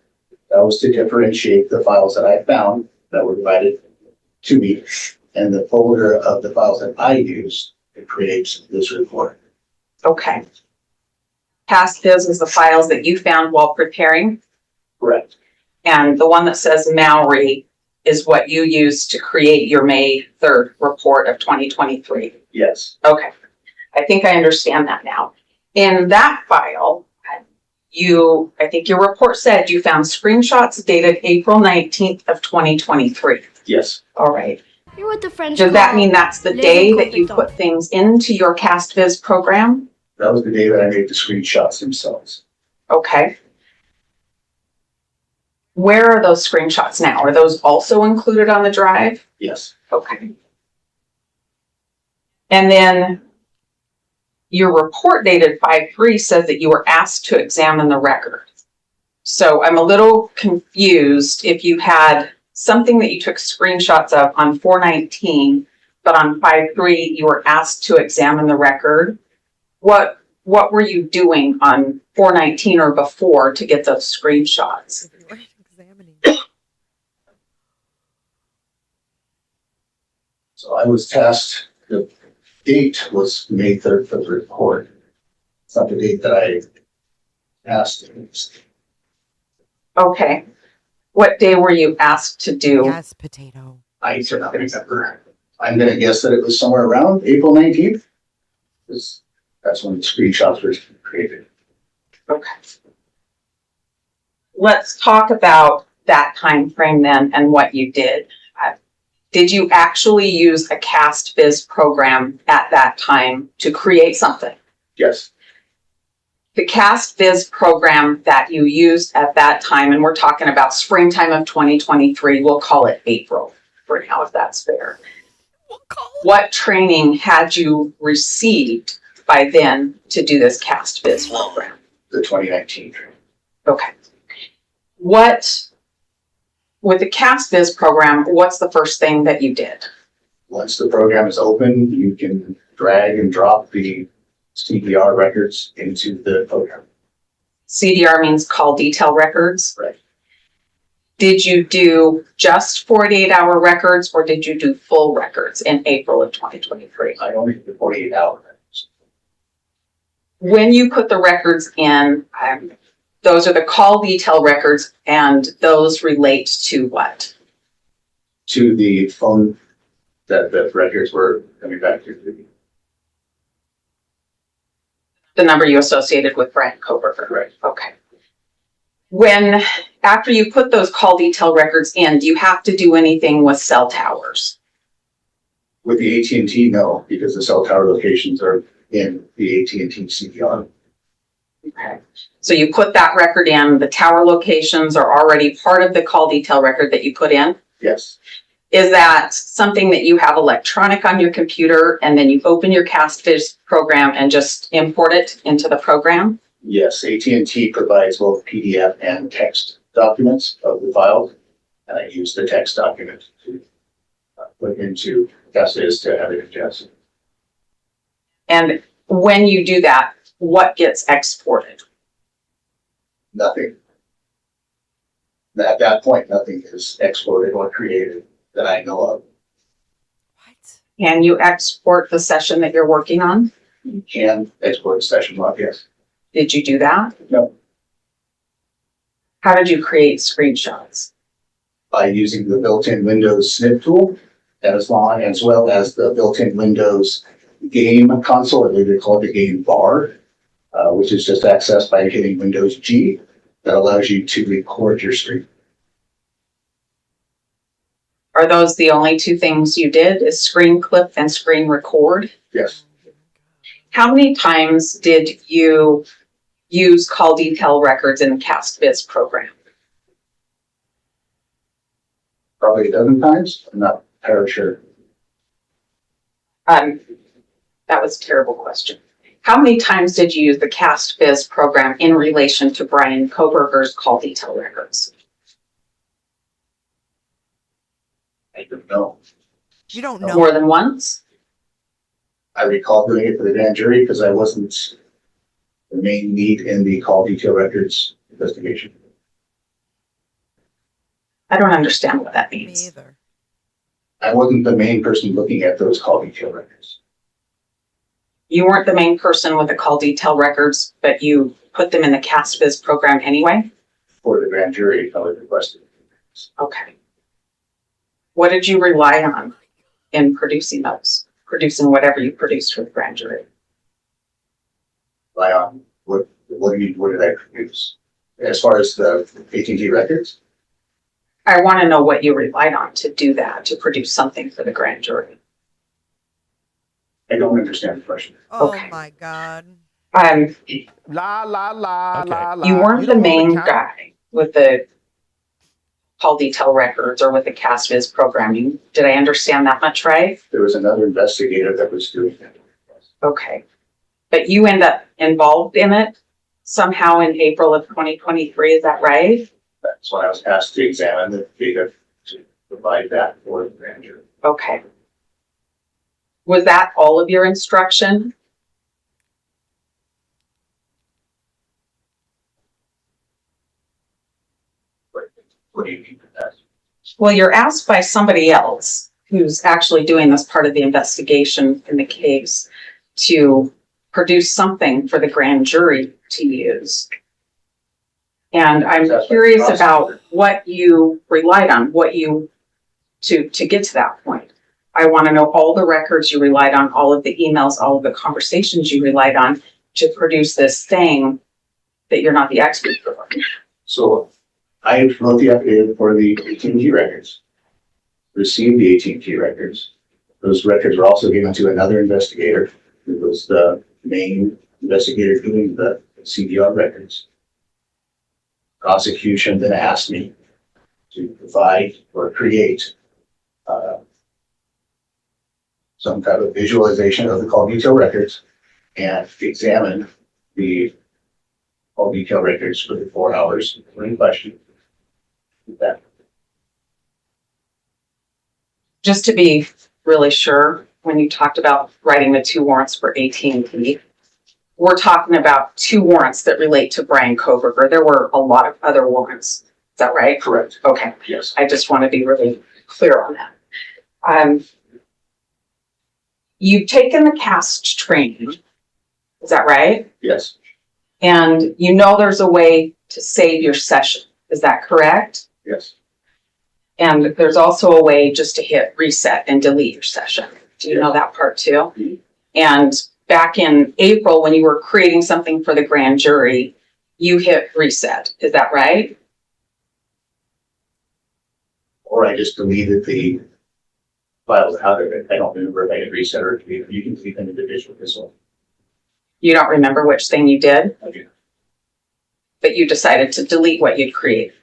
That was to differentiate the files that I found that were provided to me and the folder of the files that I used to create this report. Okay. CastViz is the files that you found while preparing, Correct. and the one that says Maori is what you used to create your May 3rd report of 2023. Yes. Okay. I think I understand that now. In that file, I think your report said you found screenshots dated April 19th of 2023. Yes. All right. You're what the French Does that call mean that's the les day that you incompetents. put things into your CastViz program? That was the day that I made the screenshots themselves. Okay. Where are those screenshots now? Are those also included on the drive? Yes. Okay. And then your report dated 5/3 says that you were asked to examine the record. So I'm a little confused if you had something that you took screenshots of on 4/19, but on 5/3 you were asked to examine the record. What were you doing on 4/19 or before to get those screenshots? So I was tasked, the date was May 3rd for the report. It's not the date that I asked. Okay. What day were you asked to do? Yes, potato. I cannot remember. I'm gonna guess that it was somewhere around April 19th. Because that's when the screenshots were created. Okay. Let's talk about that time frame then and what you did. Did you actually use a CastViz program at that time to create something? Yes. The CastViz program that you used at that time, and we're talking about springtime of 2023, we'll call it April. for now, if that's fair. What training had you received by then to do this cast biz program? The 2019 training. Okay. With the cast biz program, what's the first thing that you did? Once the program is open, you can drag and drop the CDR records into the program. CDR means call detail records. Right. Did you do just 48-hour records or did you do full records in April of 2023? I only did 48-hour records. When you put the records in, those are the call detail records, and those relate to what? To the phone that the records were coming back to. The number you associated with Bryan Kohberger. Right. Okay. After you put those call detail records in, do you have to do anything with cell towers? With the AT&T, no, because the cell tower locations are in the AT&T CDR. Okay. So you put that record in, the tower locations are already part of the call detail record that you put in? Yes. Is that something that you have electronic on your computer and then you open your CastViz program and just import it into the program? Yes, AT&T provides both PDF and text documents of the file, and I use the text document to put into CastViz to have it adjusted. And when you do that, what gets exported? Nothing. At that point, nothing is exported or created that I know of. What? Can you export the session that you're working on? You can export a session log, yes. Did you do that? No. How did you create screenshots? By using the built-in Windows snip tool, as well as the built-in Windows game console, I believe they call it the game bar, which is just accessed by hitting Windows G. That allows you to record your screen. Are those the only two things you did, is screen clip and screen record? Yes, How many times did you use call detail records in the CastViz program? probably a dozen times. I'm not entirely sure. That was a terrible question. How many times did you use the CastViz program in relation to Bryan Kohberger's call detail records? I don't know. You don't know. More than once? I recall doing it for the grand jury because I wasn't the main lead in the call detail records investigation. I don't understand what that Me means. either. I wasn't the main person looking at those call detail records. You weren't the main person with the call detail records, but you put them in the CastViz program anyway? For the grand jury, I was requested. Okay. What did you rely on in producing those? Producing whatever you produced for the grand jury? Rely on what did I produce? As far as the AT&T records, I want to know what you relied on to do that, to produce something for the grand jury. I don't understand the question. Oh Okay. my God. La la la la la. You weren't the don't main know the time. guy with the call detail records or with the CastViz programming. Did I understand that much right? There was another investigator that was doing that. Okay. But you end up involved in it somehow in April of 2023, is that right? That's when I was asked to examine the data to provide that for the grand jury. Okay. Was that all of your instruction? What do you mean by that? Well, you're asked by somebody else who's actually doing this part of the investigation in the case to produce something for the grand jury to use. And I'm That's curious the about prosecutor. what you relied on, to get to that point. I want to know all the records you relied on, all of the emails, all of the conversations you relied on to produce this thing that you're not the expert for. So I wrote the affidavit for the AT&T records, received the AT&T records. Those records were also given to another investigator who was the main investigator doing the CDR records. Prosecution then asked me to provide or create some type of visualization of the call detail records and examine the call detail records for the 4 hours in question. That Just to be really sure, when you talked about writing the 2 warrants for AT&T, we're talking about 2 warrants that relate to Bryan Kohberger. There were a lot of other warrants. Is that right? correct. Okay. Yes. I just want to be really clear on that. You've taken the CAST training. Is that right? Yes. And you know there's a way to save your session. Is that correct? Yes. And there's also a way just to hit reset and delete your session. Do you know that part too? Mhm. And back in April, when you were creating something for the grand jury, you hit reset. Is that right? Or I just deleted the files out of it. I don't remember if I had reset or deleted. You can delete them individually as well. You don't remember which thing you did, Okay. but you decided to delete what you'd created.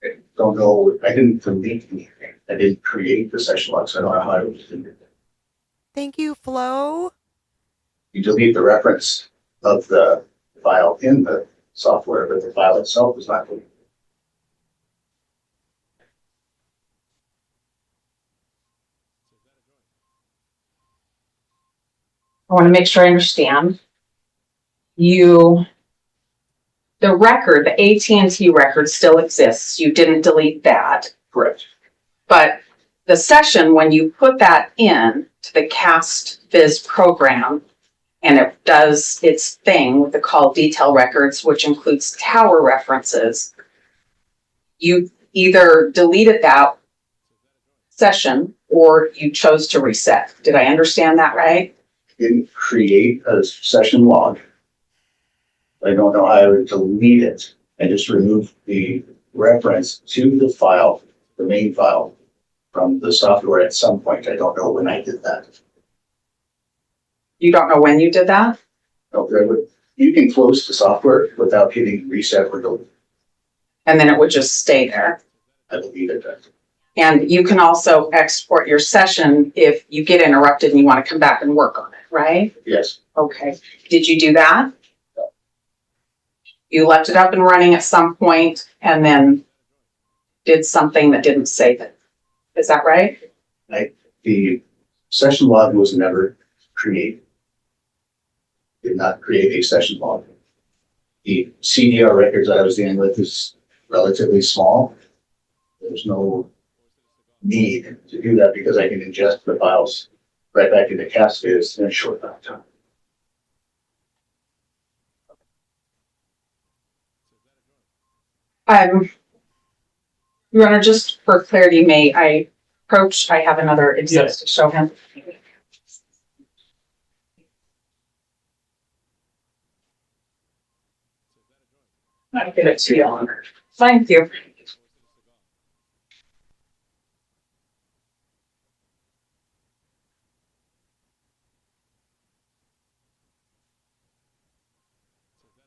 I don't know. I didn't delete anything. I didn't create the session log, so I don't know how I would delete it. Thank you, Flo. You delete the reference of the file in the software, but the file itself is not deleted. I want to make sure I understand. The record, the AT&T record still exists. You didn't delete that. Correct. But the session, when you put that in to the CAST Viz program, and it does its thing with the call detail records, which includes tower references, you either deleted that session or you chose to reset. Did I understand that right? Didn't create a session log. I don't know how I would delete it. I just removed the reference to the file, the main file, from the software at some point. I don't know when I did that. You don't know when you did that? No, you can close the software without hitting reset or delete. And then it would just stay there. I deleted that. And you can also export your session if you get interrupted and you want to come back and work on it, right? Yes. Okay. Did you do that? You left it up and running at some point and then did something that didn't save it. Is that right? The session log was never created. Did not create a session log. The CDR records I was dealing with is relatively small. There's no need to do that because I can ingest the files right back into CAST Viz in a short amount of time. Your Honor, just for clarity, may I approach? I have another exhibit to show him. I'll give it to you, Your Honor. Thank you.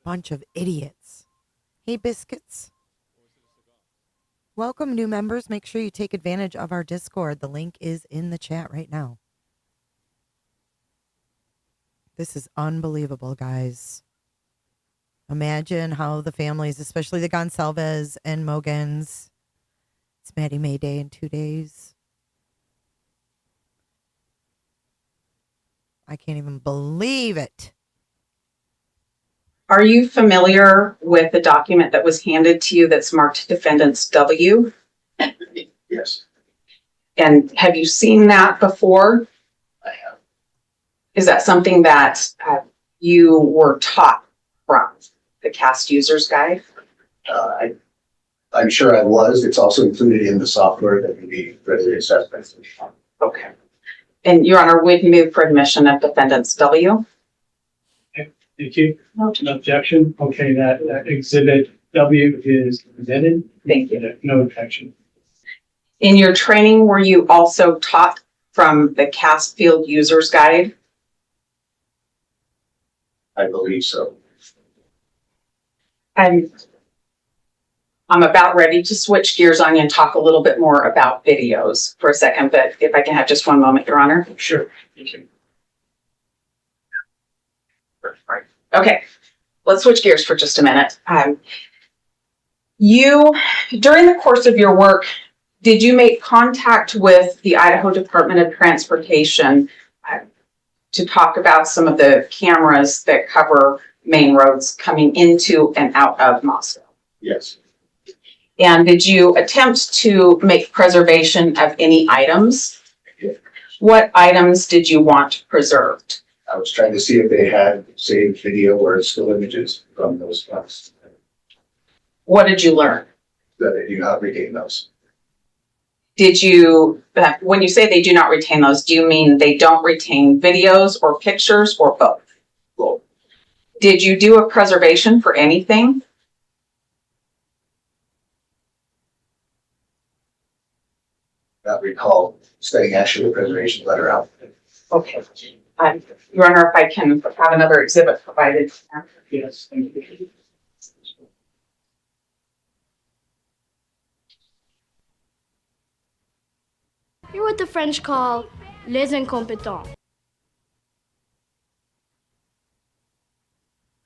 Bunch of idiots. Hey, biscuits. Welcome, new members. Make sure you take advantage of our Discord. The link is in the chat right now. This is unbelievable, guys. Imagine how the families, especially the Gonsalves and Mogans, it's Maddie May Day in 2 days. I can't even believe it. Are you familiar with the document that was handed to you that's marked Defendants W? Yes, And have you seen that before? I have. Is that something that you were taught from the CAST Users Guide? I'm sure I was. It's also included in the software that can be readily accessed by anyone. Okay. And Your Honor, would move for admission of Defendants W? Thank you. No. No objection. Okay, that exhibit W is presented. Thank you. No objection. In your training, were you also taught from the CAST Field Users Guide? I believe so. And I'm about ready to switch gears on you and talk a little bit more about videos for a second, but if I can have just one moment, Your Honor. Sure. Thank you. Okay, let's switch gears for just a minute. During the course of your work, did you make contact with the Idaho Department of Transportation to talk about some of the cameras that cover main roads coming into and out of Moscow? Yes. And did you attempt to make preservation of any items? What items did you want preserved? I was trying to see if they had saved video or still images from those funds, What did you learn? that they do not retain those. Did you, when you say they do not retain those, do you mean they don't retain videos or pictures or both? Well, Did you do a preservation for anything? not recall studying actually the preservation letter out. Okay. Your Honor, if I can have another exhibit provided. Yes, thank you. You're what the French call les incompetents.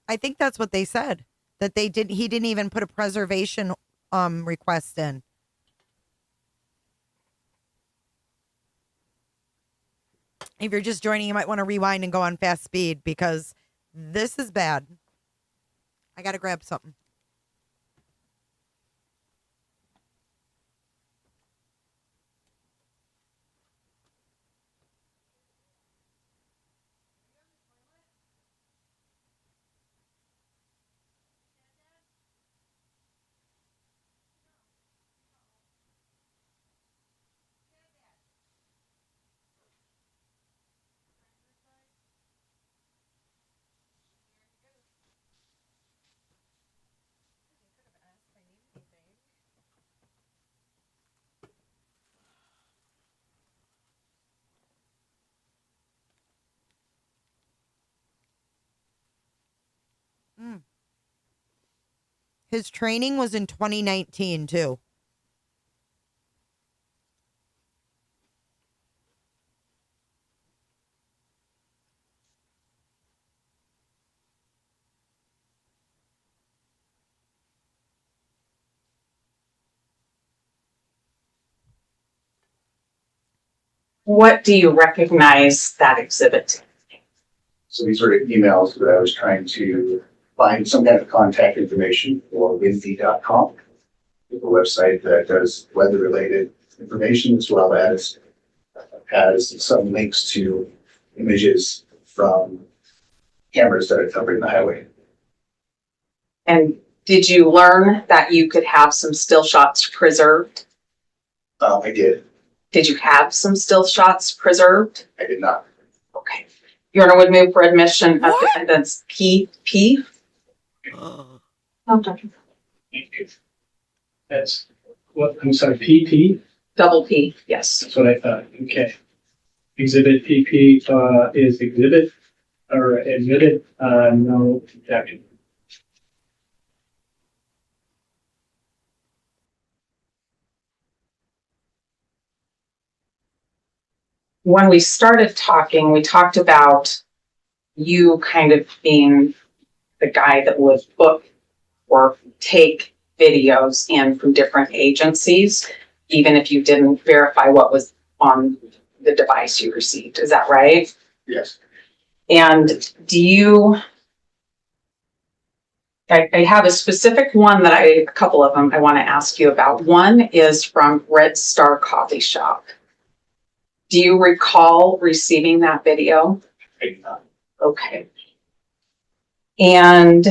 I think that's what they said. That he didn't even put a preservation request in. If you're just joining, you might want to rewind and go on fast speed because this is bad. I gotta grab something. His training was in 2019 too. What do you recognize that exhibit? So these were emails that I was trying to find some kind of contact information for windy.com, a website that does weather-related information as well as has some links to images from cameras that are covering the highway. And did you learn that you could have some still shots preserved? I did. Did you have some still shots preserved? I did not. Okay. Your Honor would move for admission of What? defendants P. Thank you. That's what, I'm sorry, PP? Double P, yes. That's what I thought. Okay. Exhibit PP is exhibit or admitted, no objection. When we started talking, we talked about you kind of being the guy that would book or take videos in from different agencies, even if you didn't verify what was on the device you received. Is that right? Yes. And do you, I have a specific one that a couple of them I want to ask you about. One is from Red Star Coffee Shop. Do you recall receiving that video? I did not. Okay. And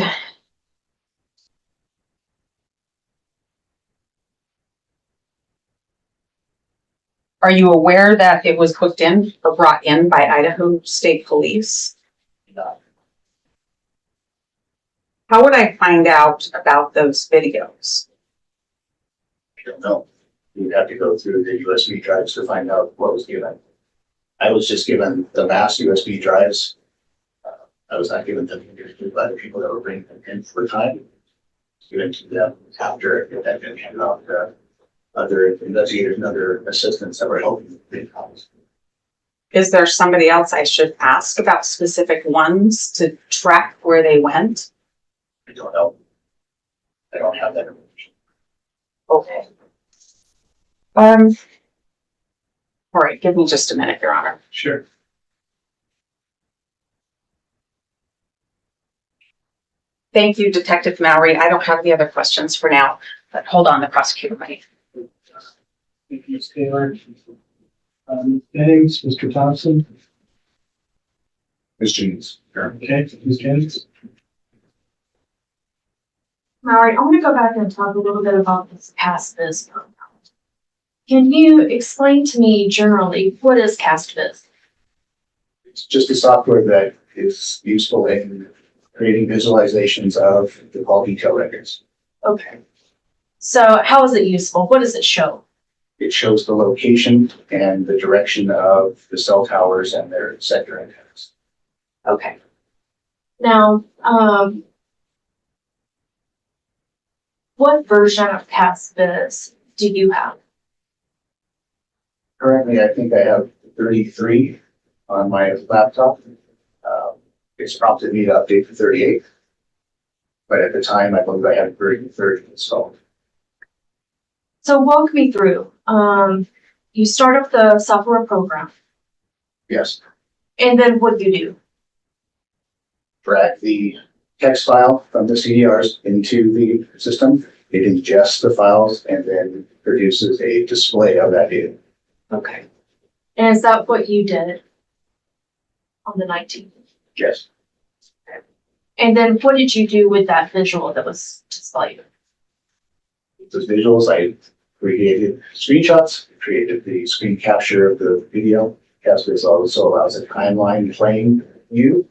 are you aware that it was hooked in or brought in by Idaho State Police? No. How would I find out about those videos? I don't know. You would have to go through the USB drives to find out what was given. I was just given the mass USB drives. I was not given them individually by the people that were bringing them in for time. given to them after it had been handed off to other investigators and other assistants that were helping the calls. Is there somebody else I should ask about specific ones to track where they went? I don't know. I don't have that information. Okay. All right, give me just a minute, Your Honor. Sure. Thank you, Detective Mallory. I don't have any other questions for now, but hold on, the prosecutor might. Thank you, Ms. Taylor. Ms. Jennings, Mr. Thompson. Ms. Jeans. Okay, Ms. Jennings. Mallory, I want to go back and talk a little bit about this CastViz program. Can you explain to me generally what is CastViz? It's just a software that is useful in creating visualizations of the call detail records. Okay. So how is it useful? What does it show? It shows the location and the direction of the cell towers and their sector antennas. Okay. Now, what version of CastViz do you have? Currently, I think I have 33 on my laptop. It's prompted me to update to 38. But at the time, I believe I had 30 installed. So walk me through. You start up the software program, Yes, and then what do you do? drag the text file from the CDRs into the system. It ingests the files and then produces a display of that data. Okay. And is that what you did on the 19th? Yes. And then what did you do with that visual that was displayed? Those visuals, I created screenshots, created the screen capture of the video. CastViz also allows a timeline playing view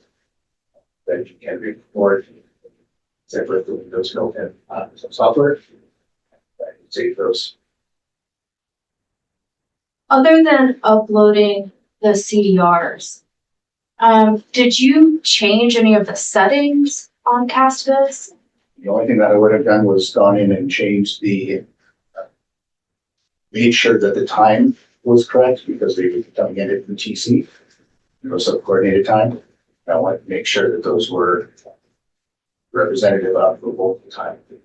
that you can record separate the Windows built-in software. I can save those. Other than uploading the CDRs, did you change any of the settings on CastViz? The only thing that I would have done was gone in and changed made sure that the time was correct because they were coming in at the TC. It was a coordinated time. I wanted to make sure that those were representative of the local time. All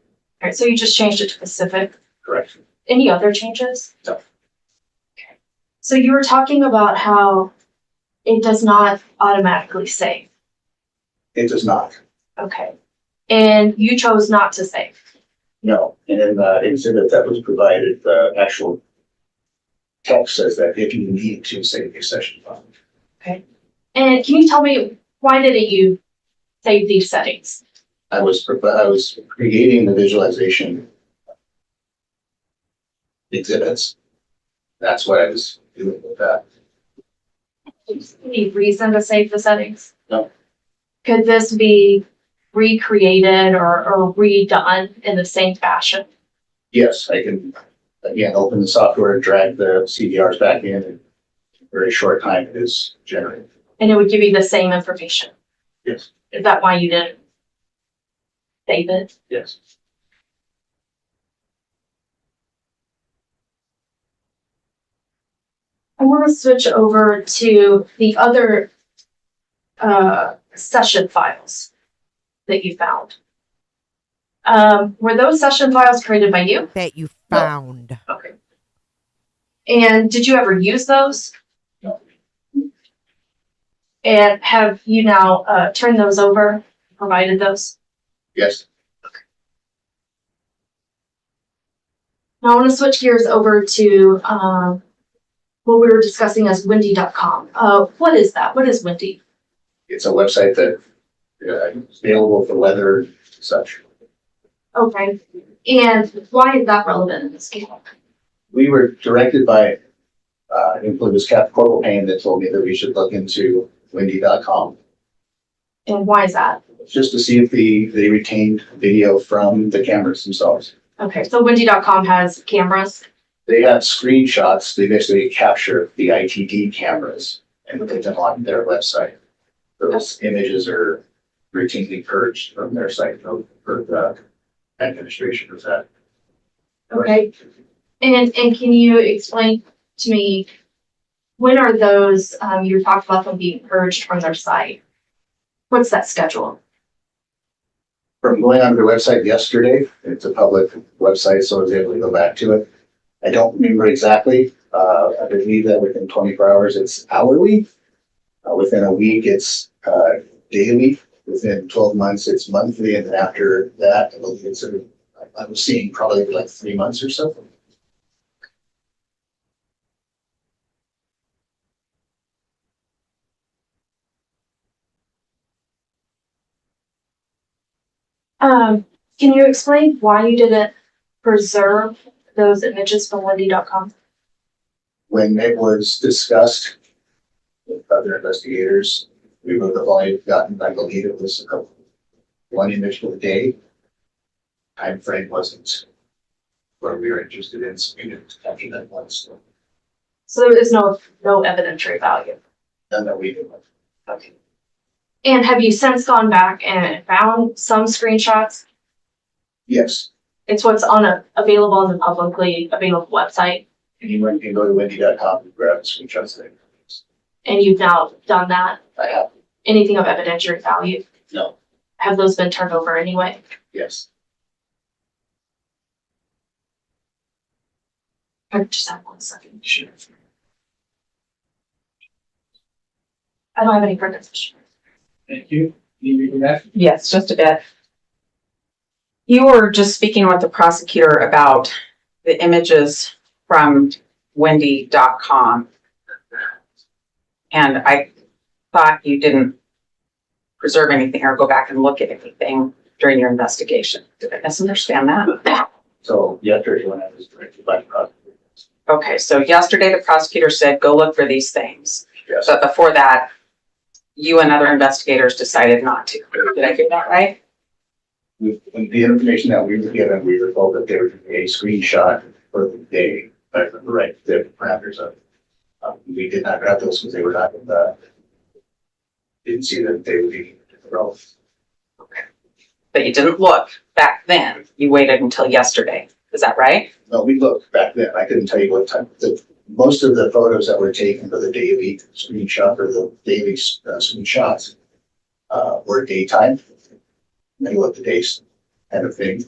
right, so you just changed it to Pacific. Correct. Any other changes? No. Okay. So you were talking about how it does not automatically save. It does not. Okay. And you chose not to save. No. And in the exhibit that was provided, the actual text says that if you need to save a session file. Okay. And can you tell me why didn't you save these settings? I was creating the visualization exhibits. That's what I was doing with that. Any reason to save the settings? No. Could this be recreated or redone in the same fashion? Yes, I can, again, open the software, drag the CDRs back in, and in a very short time it is generated. And it would give you the same information? Yes. Is that why you didn't save it? Yes. I want to switch over to the other session files that you found. Were those session files created by you? That you found. Okay. And did you ever use those? No. And have you now turned those over, provided those? Yes. Now I want to switch gears over to what we were discussing as windy.com. What is that? What is Windy? It's a website that is available for weather and such. Okay. And why is that relevant in this case? We were directed by, I think it was Captain Corporal Payne that told me that we should look into windy.com. And why is that? Just to see if they retained video from the cameras themselves. Okay, so windy.com has cameras. They have screenshots. They basically capture the ITD cameras and put them on their website. Those images are routinely purged from their site for the administration of that. Okay. And can you explain to me, when are those, you talked about them being purged from their site? What's that schedule? From going on their website yesterday, it's a public website, so I was able to go back to it. I don't remember exactly. I believe that within 24 hours, it's hourly. Within a week, it's daily. Within 12 months, it's monthly. And then after that, I believe it's, I was seeing probably like 3 months or so. Can you explain why you didn't preserve those images from Wendy.com? When it was discussed with other investigators, we would have only gotten, I believe it was one image per day. Time frame wasn't where we were interested in, so we didn't capture that once. So there is no evidentiary value. None that we did. Okay. And have you since gone back and found some screenshots? Yes. It's what's available on the publicly available website. Anyone can go to wendy.com and grab the screenshots there. And you've now done that? I have. Anything of evidentiary value? No. Have those been turned over anyway? Yes. I just have 1 second. Sure. I don't have any further questions. Thank you. Can you read that? Yes, just a bit. You were just speaking with the prosecutor about the images from Wendy.com. And I thought you didn't preserve anything or go back and look at anything during your investigation. Did I misunderstand that? So yesterday when I was directed by the prosecutor. Okay, so yesterday the prosecutor said, go look for these things. Yes. But before that, you and other investigators decided not to. Did I get that right? With the information that we were given, we were told that there would be a screenshot for the day, if I remember right, the parameters of it. We did not grab those because they were not in the, didn't see that they would be relevant. Okay. But you didn't look back then. You waited until yesterday. Is that right? No, we looked back then. I couldn't tell you what time. Most of the photos that were taken for the daily screenshot or the daily screenshots were daytime, middle of the day kind of thing.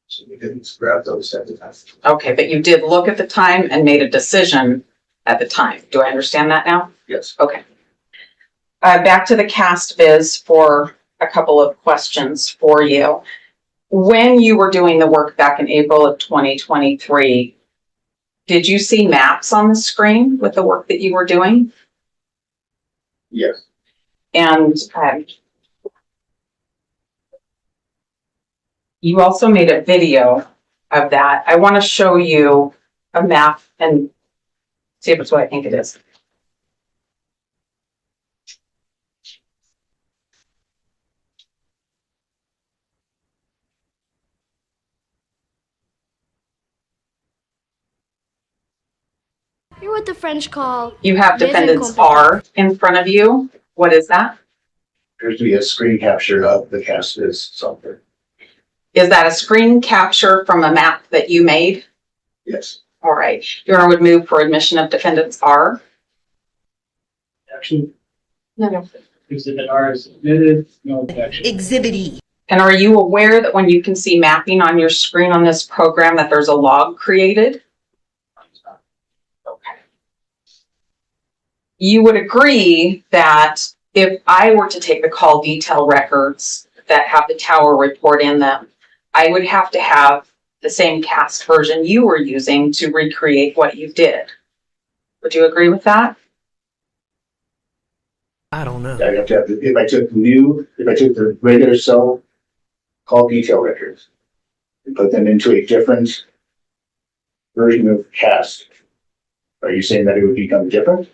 So we didn't grab those at the time. Okay, but you did look at the time and made a decision at the time. Do I understand that now? Yes. Okay. Back to the cast viz for a couple of questions for you. When you were doing the work back in April of 2023, did you see maps on the screen with the work that you were doing? Yes. And you also made a video of that. I want to show you a map and see if it's what I think it is. You're what the French call. You have defendants R in front of you. What is that? Appears to be a screen capture of the cast is software. Is that a screen capture from a map that you made? Yes. All right. Your Honor would move for admission of defendants R. Action. No. Exhibit R is submitted. No objection. Exhibit E. And are you aware that when you can see mapping on your screen on this program that there's a log created? Okay. You would agree that if I were to take the call detail records that have the tower report in them, I would have to have the same cast version you were using to recreate what you did. Would you agree with that? I don't know. I have to have, if I took the regular cell call detail records and put them into a different version of cast, are you saying that it would become different?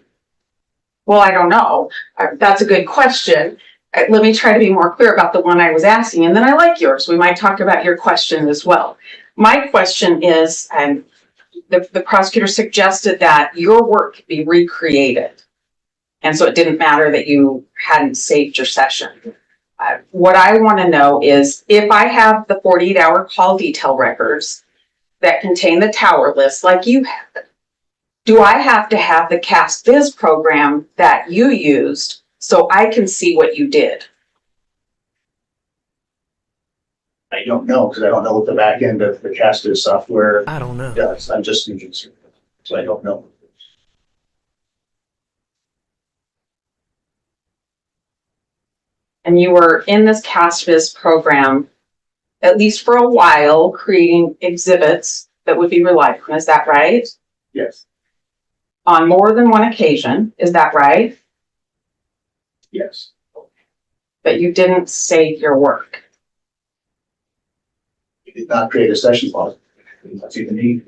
Well, I don't know. That's a good question. Let me try to be more clear about the one I was asking, and then I like yours. We might talk about your question as well. My question is, and the prosecutor suggested that your work be recreated. And so it didn't matter that you hadn't saved your session. What I want to know is if I have the 48-hour call detail records that contain the tower list like you have, do I have to have the Cast Viz program that you used so I can see what you did? I don't know, because I don't know what the back end of the Castis software does. I'm just a user, so I don't know. And you were in this Cast Viz program, at least for a while, creating exhibits that would be relied on. Is that right? Yes. On more than one occasion. Is that right? Yes. But you didn't save your work. We did not create a session log. We did not see the need.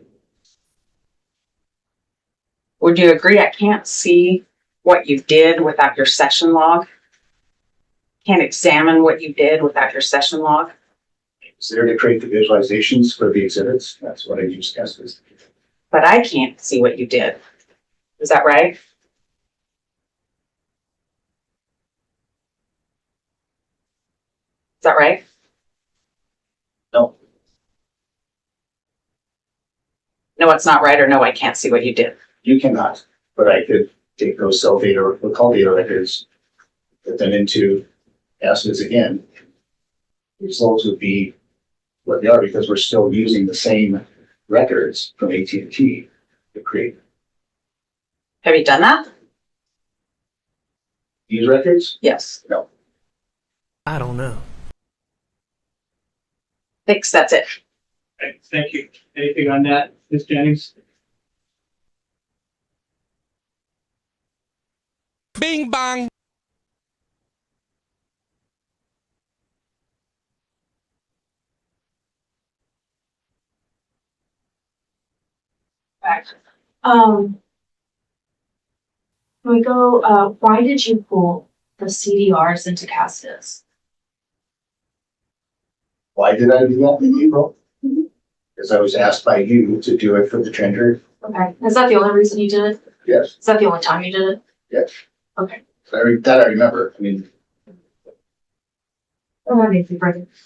Would you agree I can't see what you did without your session log? Can't examine what you did without your session log? It's there to create the visualizations for the exhibits. That's what I use Castis. But I can't see what you did. Is that right? Is that right? No. No, it's not right, or no, I can't see what you did. You cannot, but I could take those cell data or call data records, put them into Castis again. The results would be what they are because we're still using the same records from AT&T to create Have you done that? these records. Yes. No. I don't know. Thanks, that's it. Okay, thank you. Anything on that, Ms. Jennings? Bing bang. Can we go, why did you pull the CDRs into Castis? Why did I do that in April? Because I was asked by you to do it for the tender. Okay, is that the only reason you did it? Yes. Is that the only time you did it? Yes. Okay. That I remember. I mean,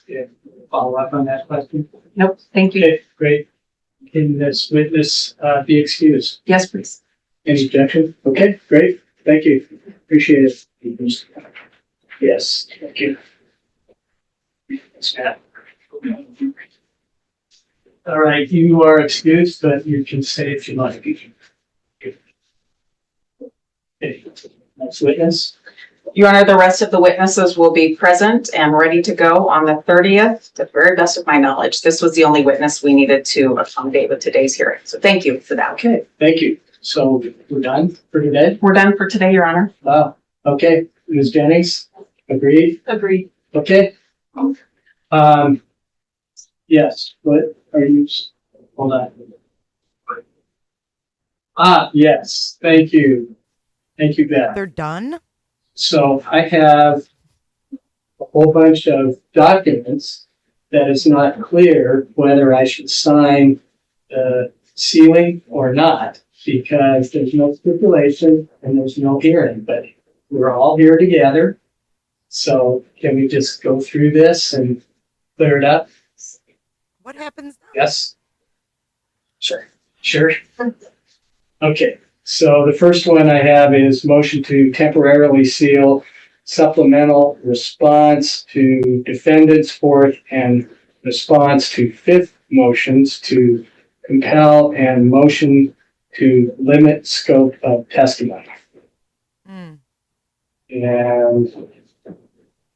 Yeah, follow up on that question? Nope, thank you. Okay, great. Can this witness be excused? Yes, please. Any objection? Okay, great. Thank you. Appreciate it. Yes, thank you. Thanks, Matt. All right, you are excused, but you can stay if you like. Okay, next witness. Your Honor, the rest of the witnesses will be present and ready to go on the 30th, to the very best of my knowledge. This was the only witness we needed to accommodate with today's hearing. So thank you for that. Okay, thank you. So we're done for today? We're done for today, Your Honor. Wow. Okay, Ms. Jennings, agreed? Agreed. Okay. Yes, what are you, hold on. Yes, thank you. Thank you, Beth. They're done? So I have a whole bunch of documents that is not clear whether I should sign the sealing or not, because there's no stipulation and there's no hearing, but we're all here together. So can we just go through this and clear it up? What happens now? Yes? Sure. Okay, so the first one I have is motion to temporarily seal supplemental response to defendant's fourth and response to fifth motions to compel and motion to limit scope of testimony. And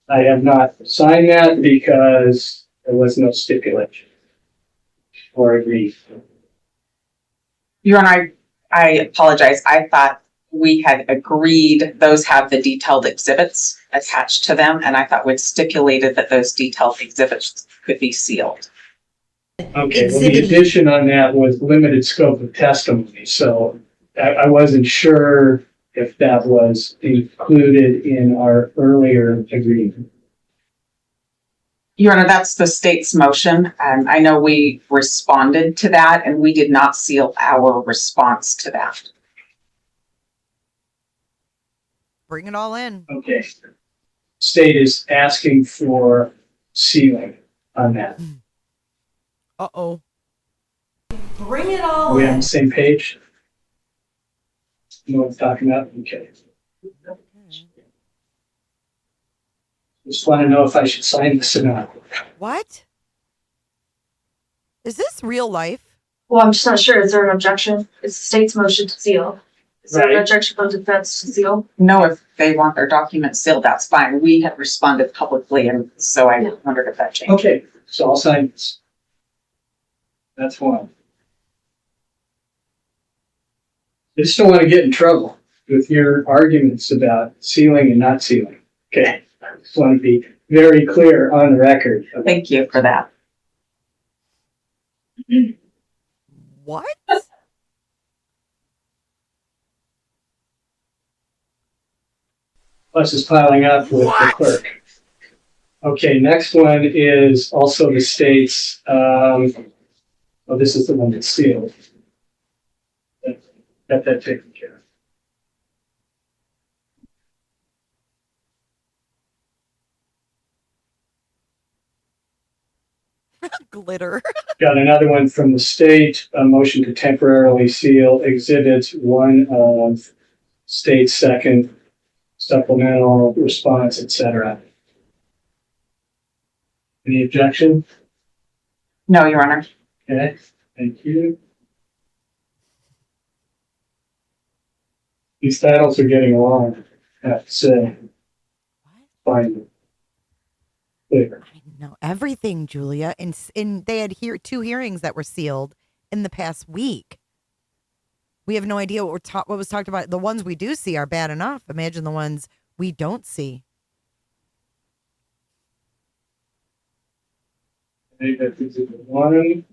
I have not signed that because there was no stipulation or agreed. Your Honor, I apologize. I thought we had agreed those have the detailed exhibits attached to them, and I thought we'd stipulated that those detailed exhibits could be sealed. Okay, well, the addition on that was limited scope of testimony, so I wasn't sure if that was included in our earlier agreement. Your Honor, that's the state's motion. I know we responded to that, and we did not seal our response to that. Bring it all in. Okay, state is asking for sealing on that. Uh-oh. Bring it Are all we on in. the same page? You know what I'm talking about? Okay. Just want to know if I should sign this or not. What? Is this real life? Well, I'm just not sure. Is there an objection? It's the state's motion to seal. Is there an Right. objection from defense to seal? No, if they want their documents sealed, that's fine. We had responded publicly, and so I wondered if that changed. Okay, so I'll sign this. That's one. I just don't want to get in trouble with your arguments about sealing and not sealing. Okay, I just want to be very clear on the record. Thank you for that. What? Plus is piling up with the clerk. Okay, next one is also the state's, this is the one that's sealed. Got that taken care of. Glitter. Got another one from the state, a motion to temporarily seal exhibits 1 of state's second supplemental response, etc. Any objection? No, Your Honor. Okay, thank you. These titles are getting along, I have to say. Fine. Clear. I know everything, Julia. And they had two hearings that were sealed in the past week. We have no idea what was talked about. The ones we do see are bad enough. Imagine the ones we don't see. I think that is one.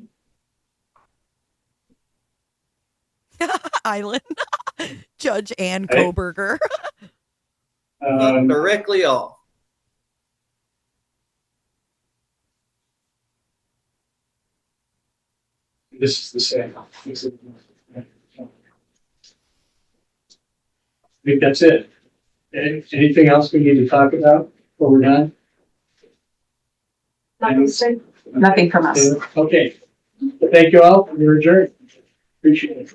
Island. Judge Ann Hey. Kohberger. Directly off. This is the same. I think that's it. Anything else we need to talk about before we're done? Nothing to say? Nothing from us. Okay. Well, thank you all. We're adjourned. Appreciate it.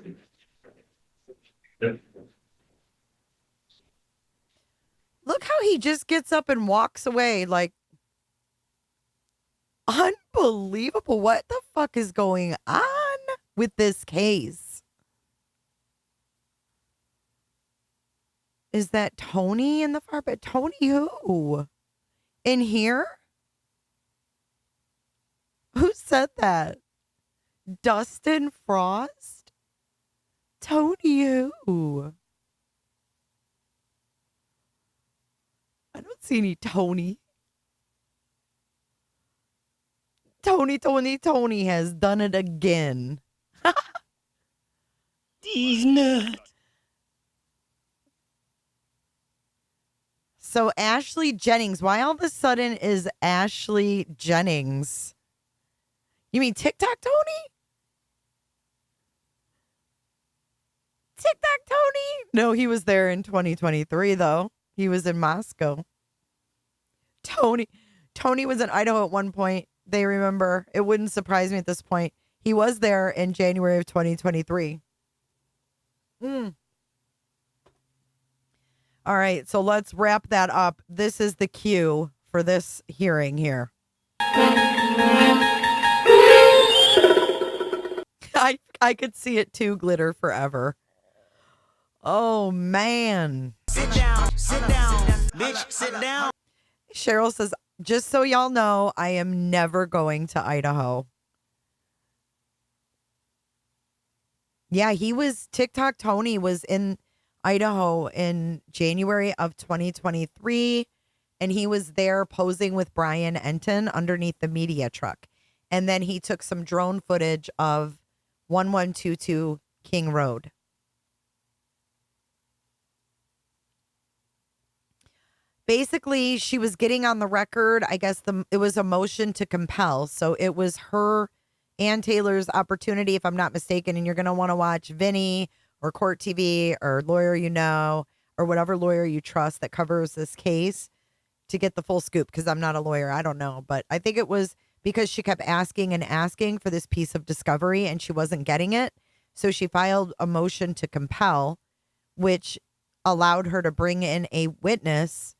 Look how he just gets up and walks away. Like, unbelievable. What the fuck is going on with this case? Is that Tony in the far back? Tony who? In here? Who said that? Dustin Frost? Tony who? I don't see any Tony. Tony has done it again. These nuts. So Ashley Jennings, why all of a sudden is Ashley Jennings? You mean TikTok Tony? TikTok Tony? No, he was there in 2023 though. He was in Moscow. Tony was in Idaho at one point. They remember. It wouldn't surprise me at this point. He was there in January of 2023. All right, so let's wrap that up. This is the cue for this hearing here. I could see it too, Glitter forever. Oh, man. Sit down, bitch, sit down. Cheryl says, just so y'all know, I am never going to Idaho. Yeah, TikTok Tony was in Idaho in January of 2023, and he was there posing with Brian Enton underneath the media truck. And then he took some drone footage of 1122 King Road. Basically, she was getting on the record. I guess it was a motion to compel. So it was her and Taylor's opportunity, if I'm not mistaken. And you're going to want to watch Vinny or Court TV or Lawyer You Know or whatever lawyer you trust that covers this case. to get the full scoop because I'm not a lawyer. I don't know. But I think it was because she kept asking and asking for this piece of discovery and she wasn't getting it. So she filed a motion to compel, which allowed her to bring in a witness.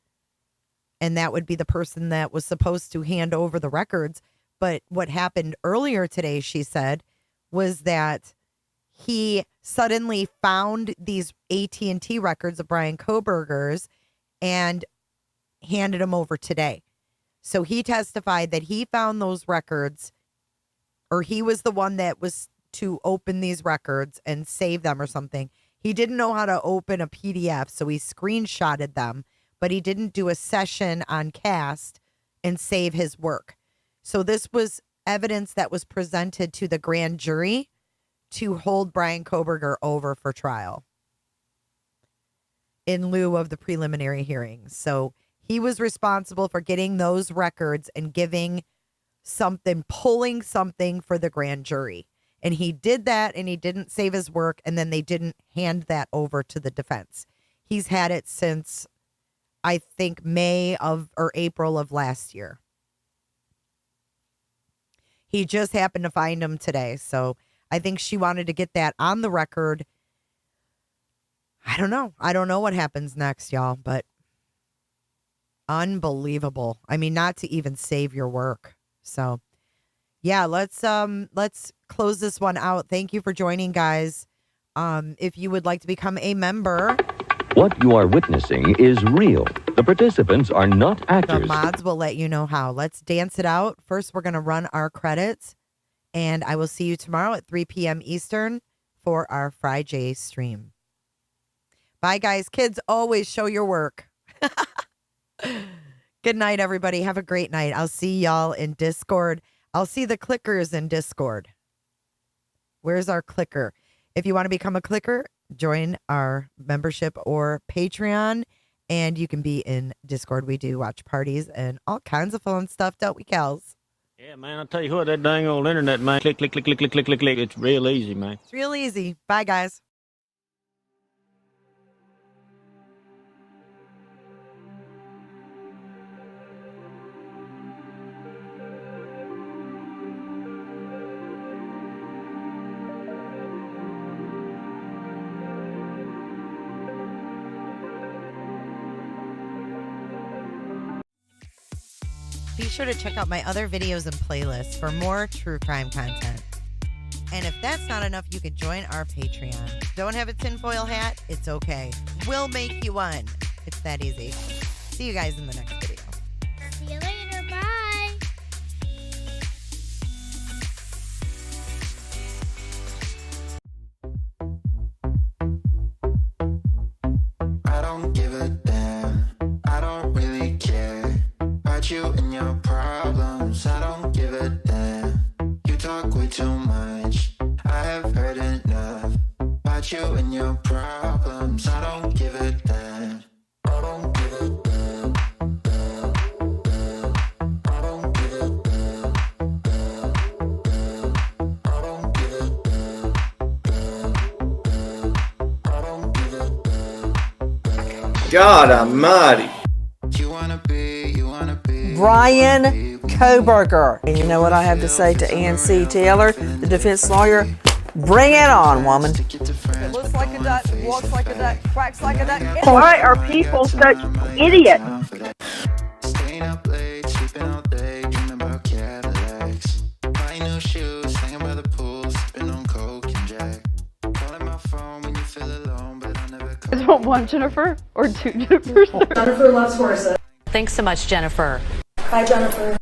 And that would be the person that was supposed to hand over the records. But what happened earlier today, she said, was that he suddenly found these AT&T records of Bryan Kohberger's and handed them over today. So he testified that he found those records, or he was the one that was to open these records and save them or something. He didn't know how to open a PDF, so he screenshotted them, but he didn't do a session on Cast and save his work. So this was evidence that was presented to the grand jury to hold Bryan Kohberger over for trial in lieu of the preliminary hearings. So he was responsible for getting those records and giving something, pulling something for the grand jury. And he did that and he didn't save his work. And then they didn't hand that over to the defense. He's had it since, I think, May of or April of last year. He just happened to find him today. So I think she wanted to get that on the record. I don't know. I don't know what happens next, y'all, but unbelievable. I mean, not to even save your work. So yeah, let's close this one out. Thank you for joining, guys. If you would like to become a member, what you are witnessing is real. The participants are not actors. The mods will let you know how. Let's dance it out. First, we're going to run our credits, and I will see you tomorrow at 3 p.m. Eastern for our Friday stream. Bye, guys. Kids, always show your work. Good night, everybody. Have a great night. I'll see y'all in Discord. I'll see the clickers in Discord. Where's our clicker? If you want to become a clicker, join our membership or Patreon, and you can be in Discord. We do watch parties and all kinds of fun stuff, don't we, Kels? Yeah, man, I'll tell you what, that dang old internet, man. Click, click, click, click, click, click, click, click. It's real easy, man. It's real easy. Bye, guys. Be sure to check out my other videos and playlists for more true crime content. And if that's not enough, you can join our Patreon. Don't have a tinfoil hat? It's okay. We'll make you one. It's that easy. See you guys in the next video. See you later. Bye. I don't give a damn. I don't really care about you and your problems. I don't give a damn. You talk way too much. I have heard enough about you and your problems. I don't give a damn. I don't give a damn. Damn, damn. I don't give a damn. Damn, damn. I don't give a damn. Damn, damn. I don't give a damn. God almighty. Bryan Kohberger. And you know what I have to say to Ann-C. Taylor, the defense lawyer? Bring it on, woman. It looks like a duck, walks like a duck, quacks like a duck. Why are people such idiots? Staying up late, sleeping all day, dreaming about Cadillacs. Buying new shoes, hanging by the pool, sipping on Coke and Jack. Calling my phone when you feel alone, but I never call. Is it one Jennifer or two Jennifers? Jennifer loves horses. Thanks so much, Jennifer. Bye, Jennifer.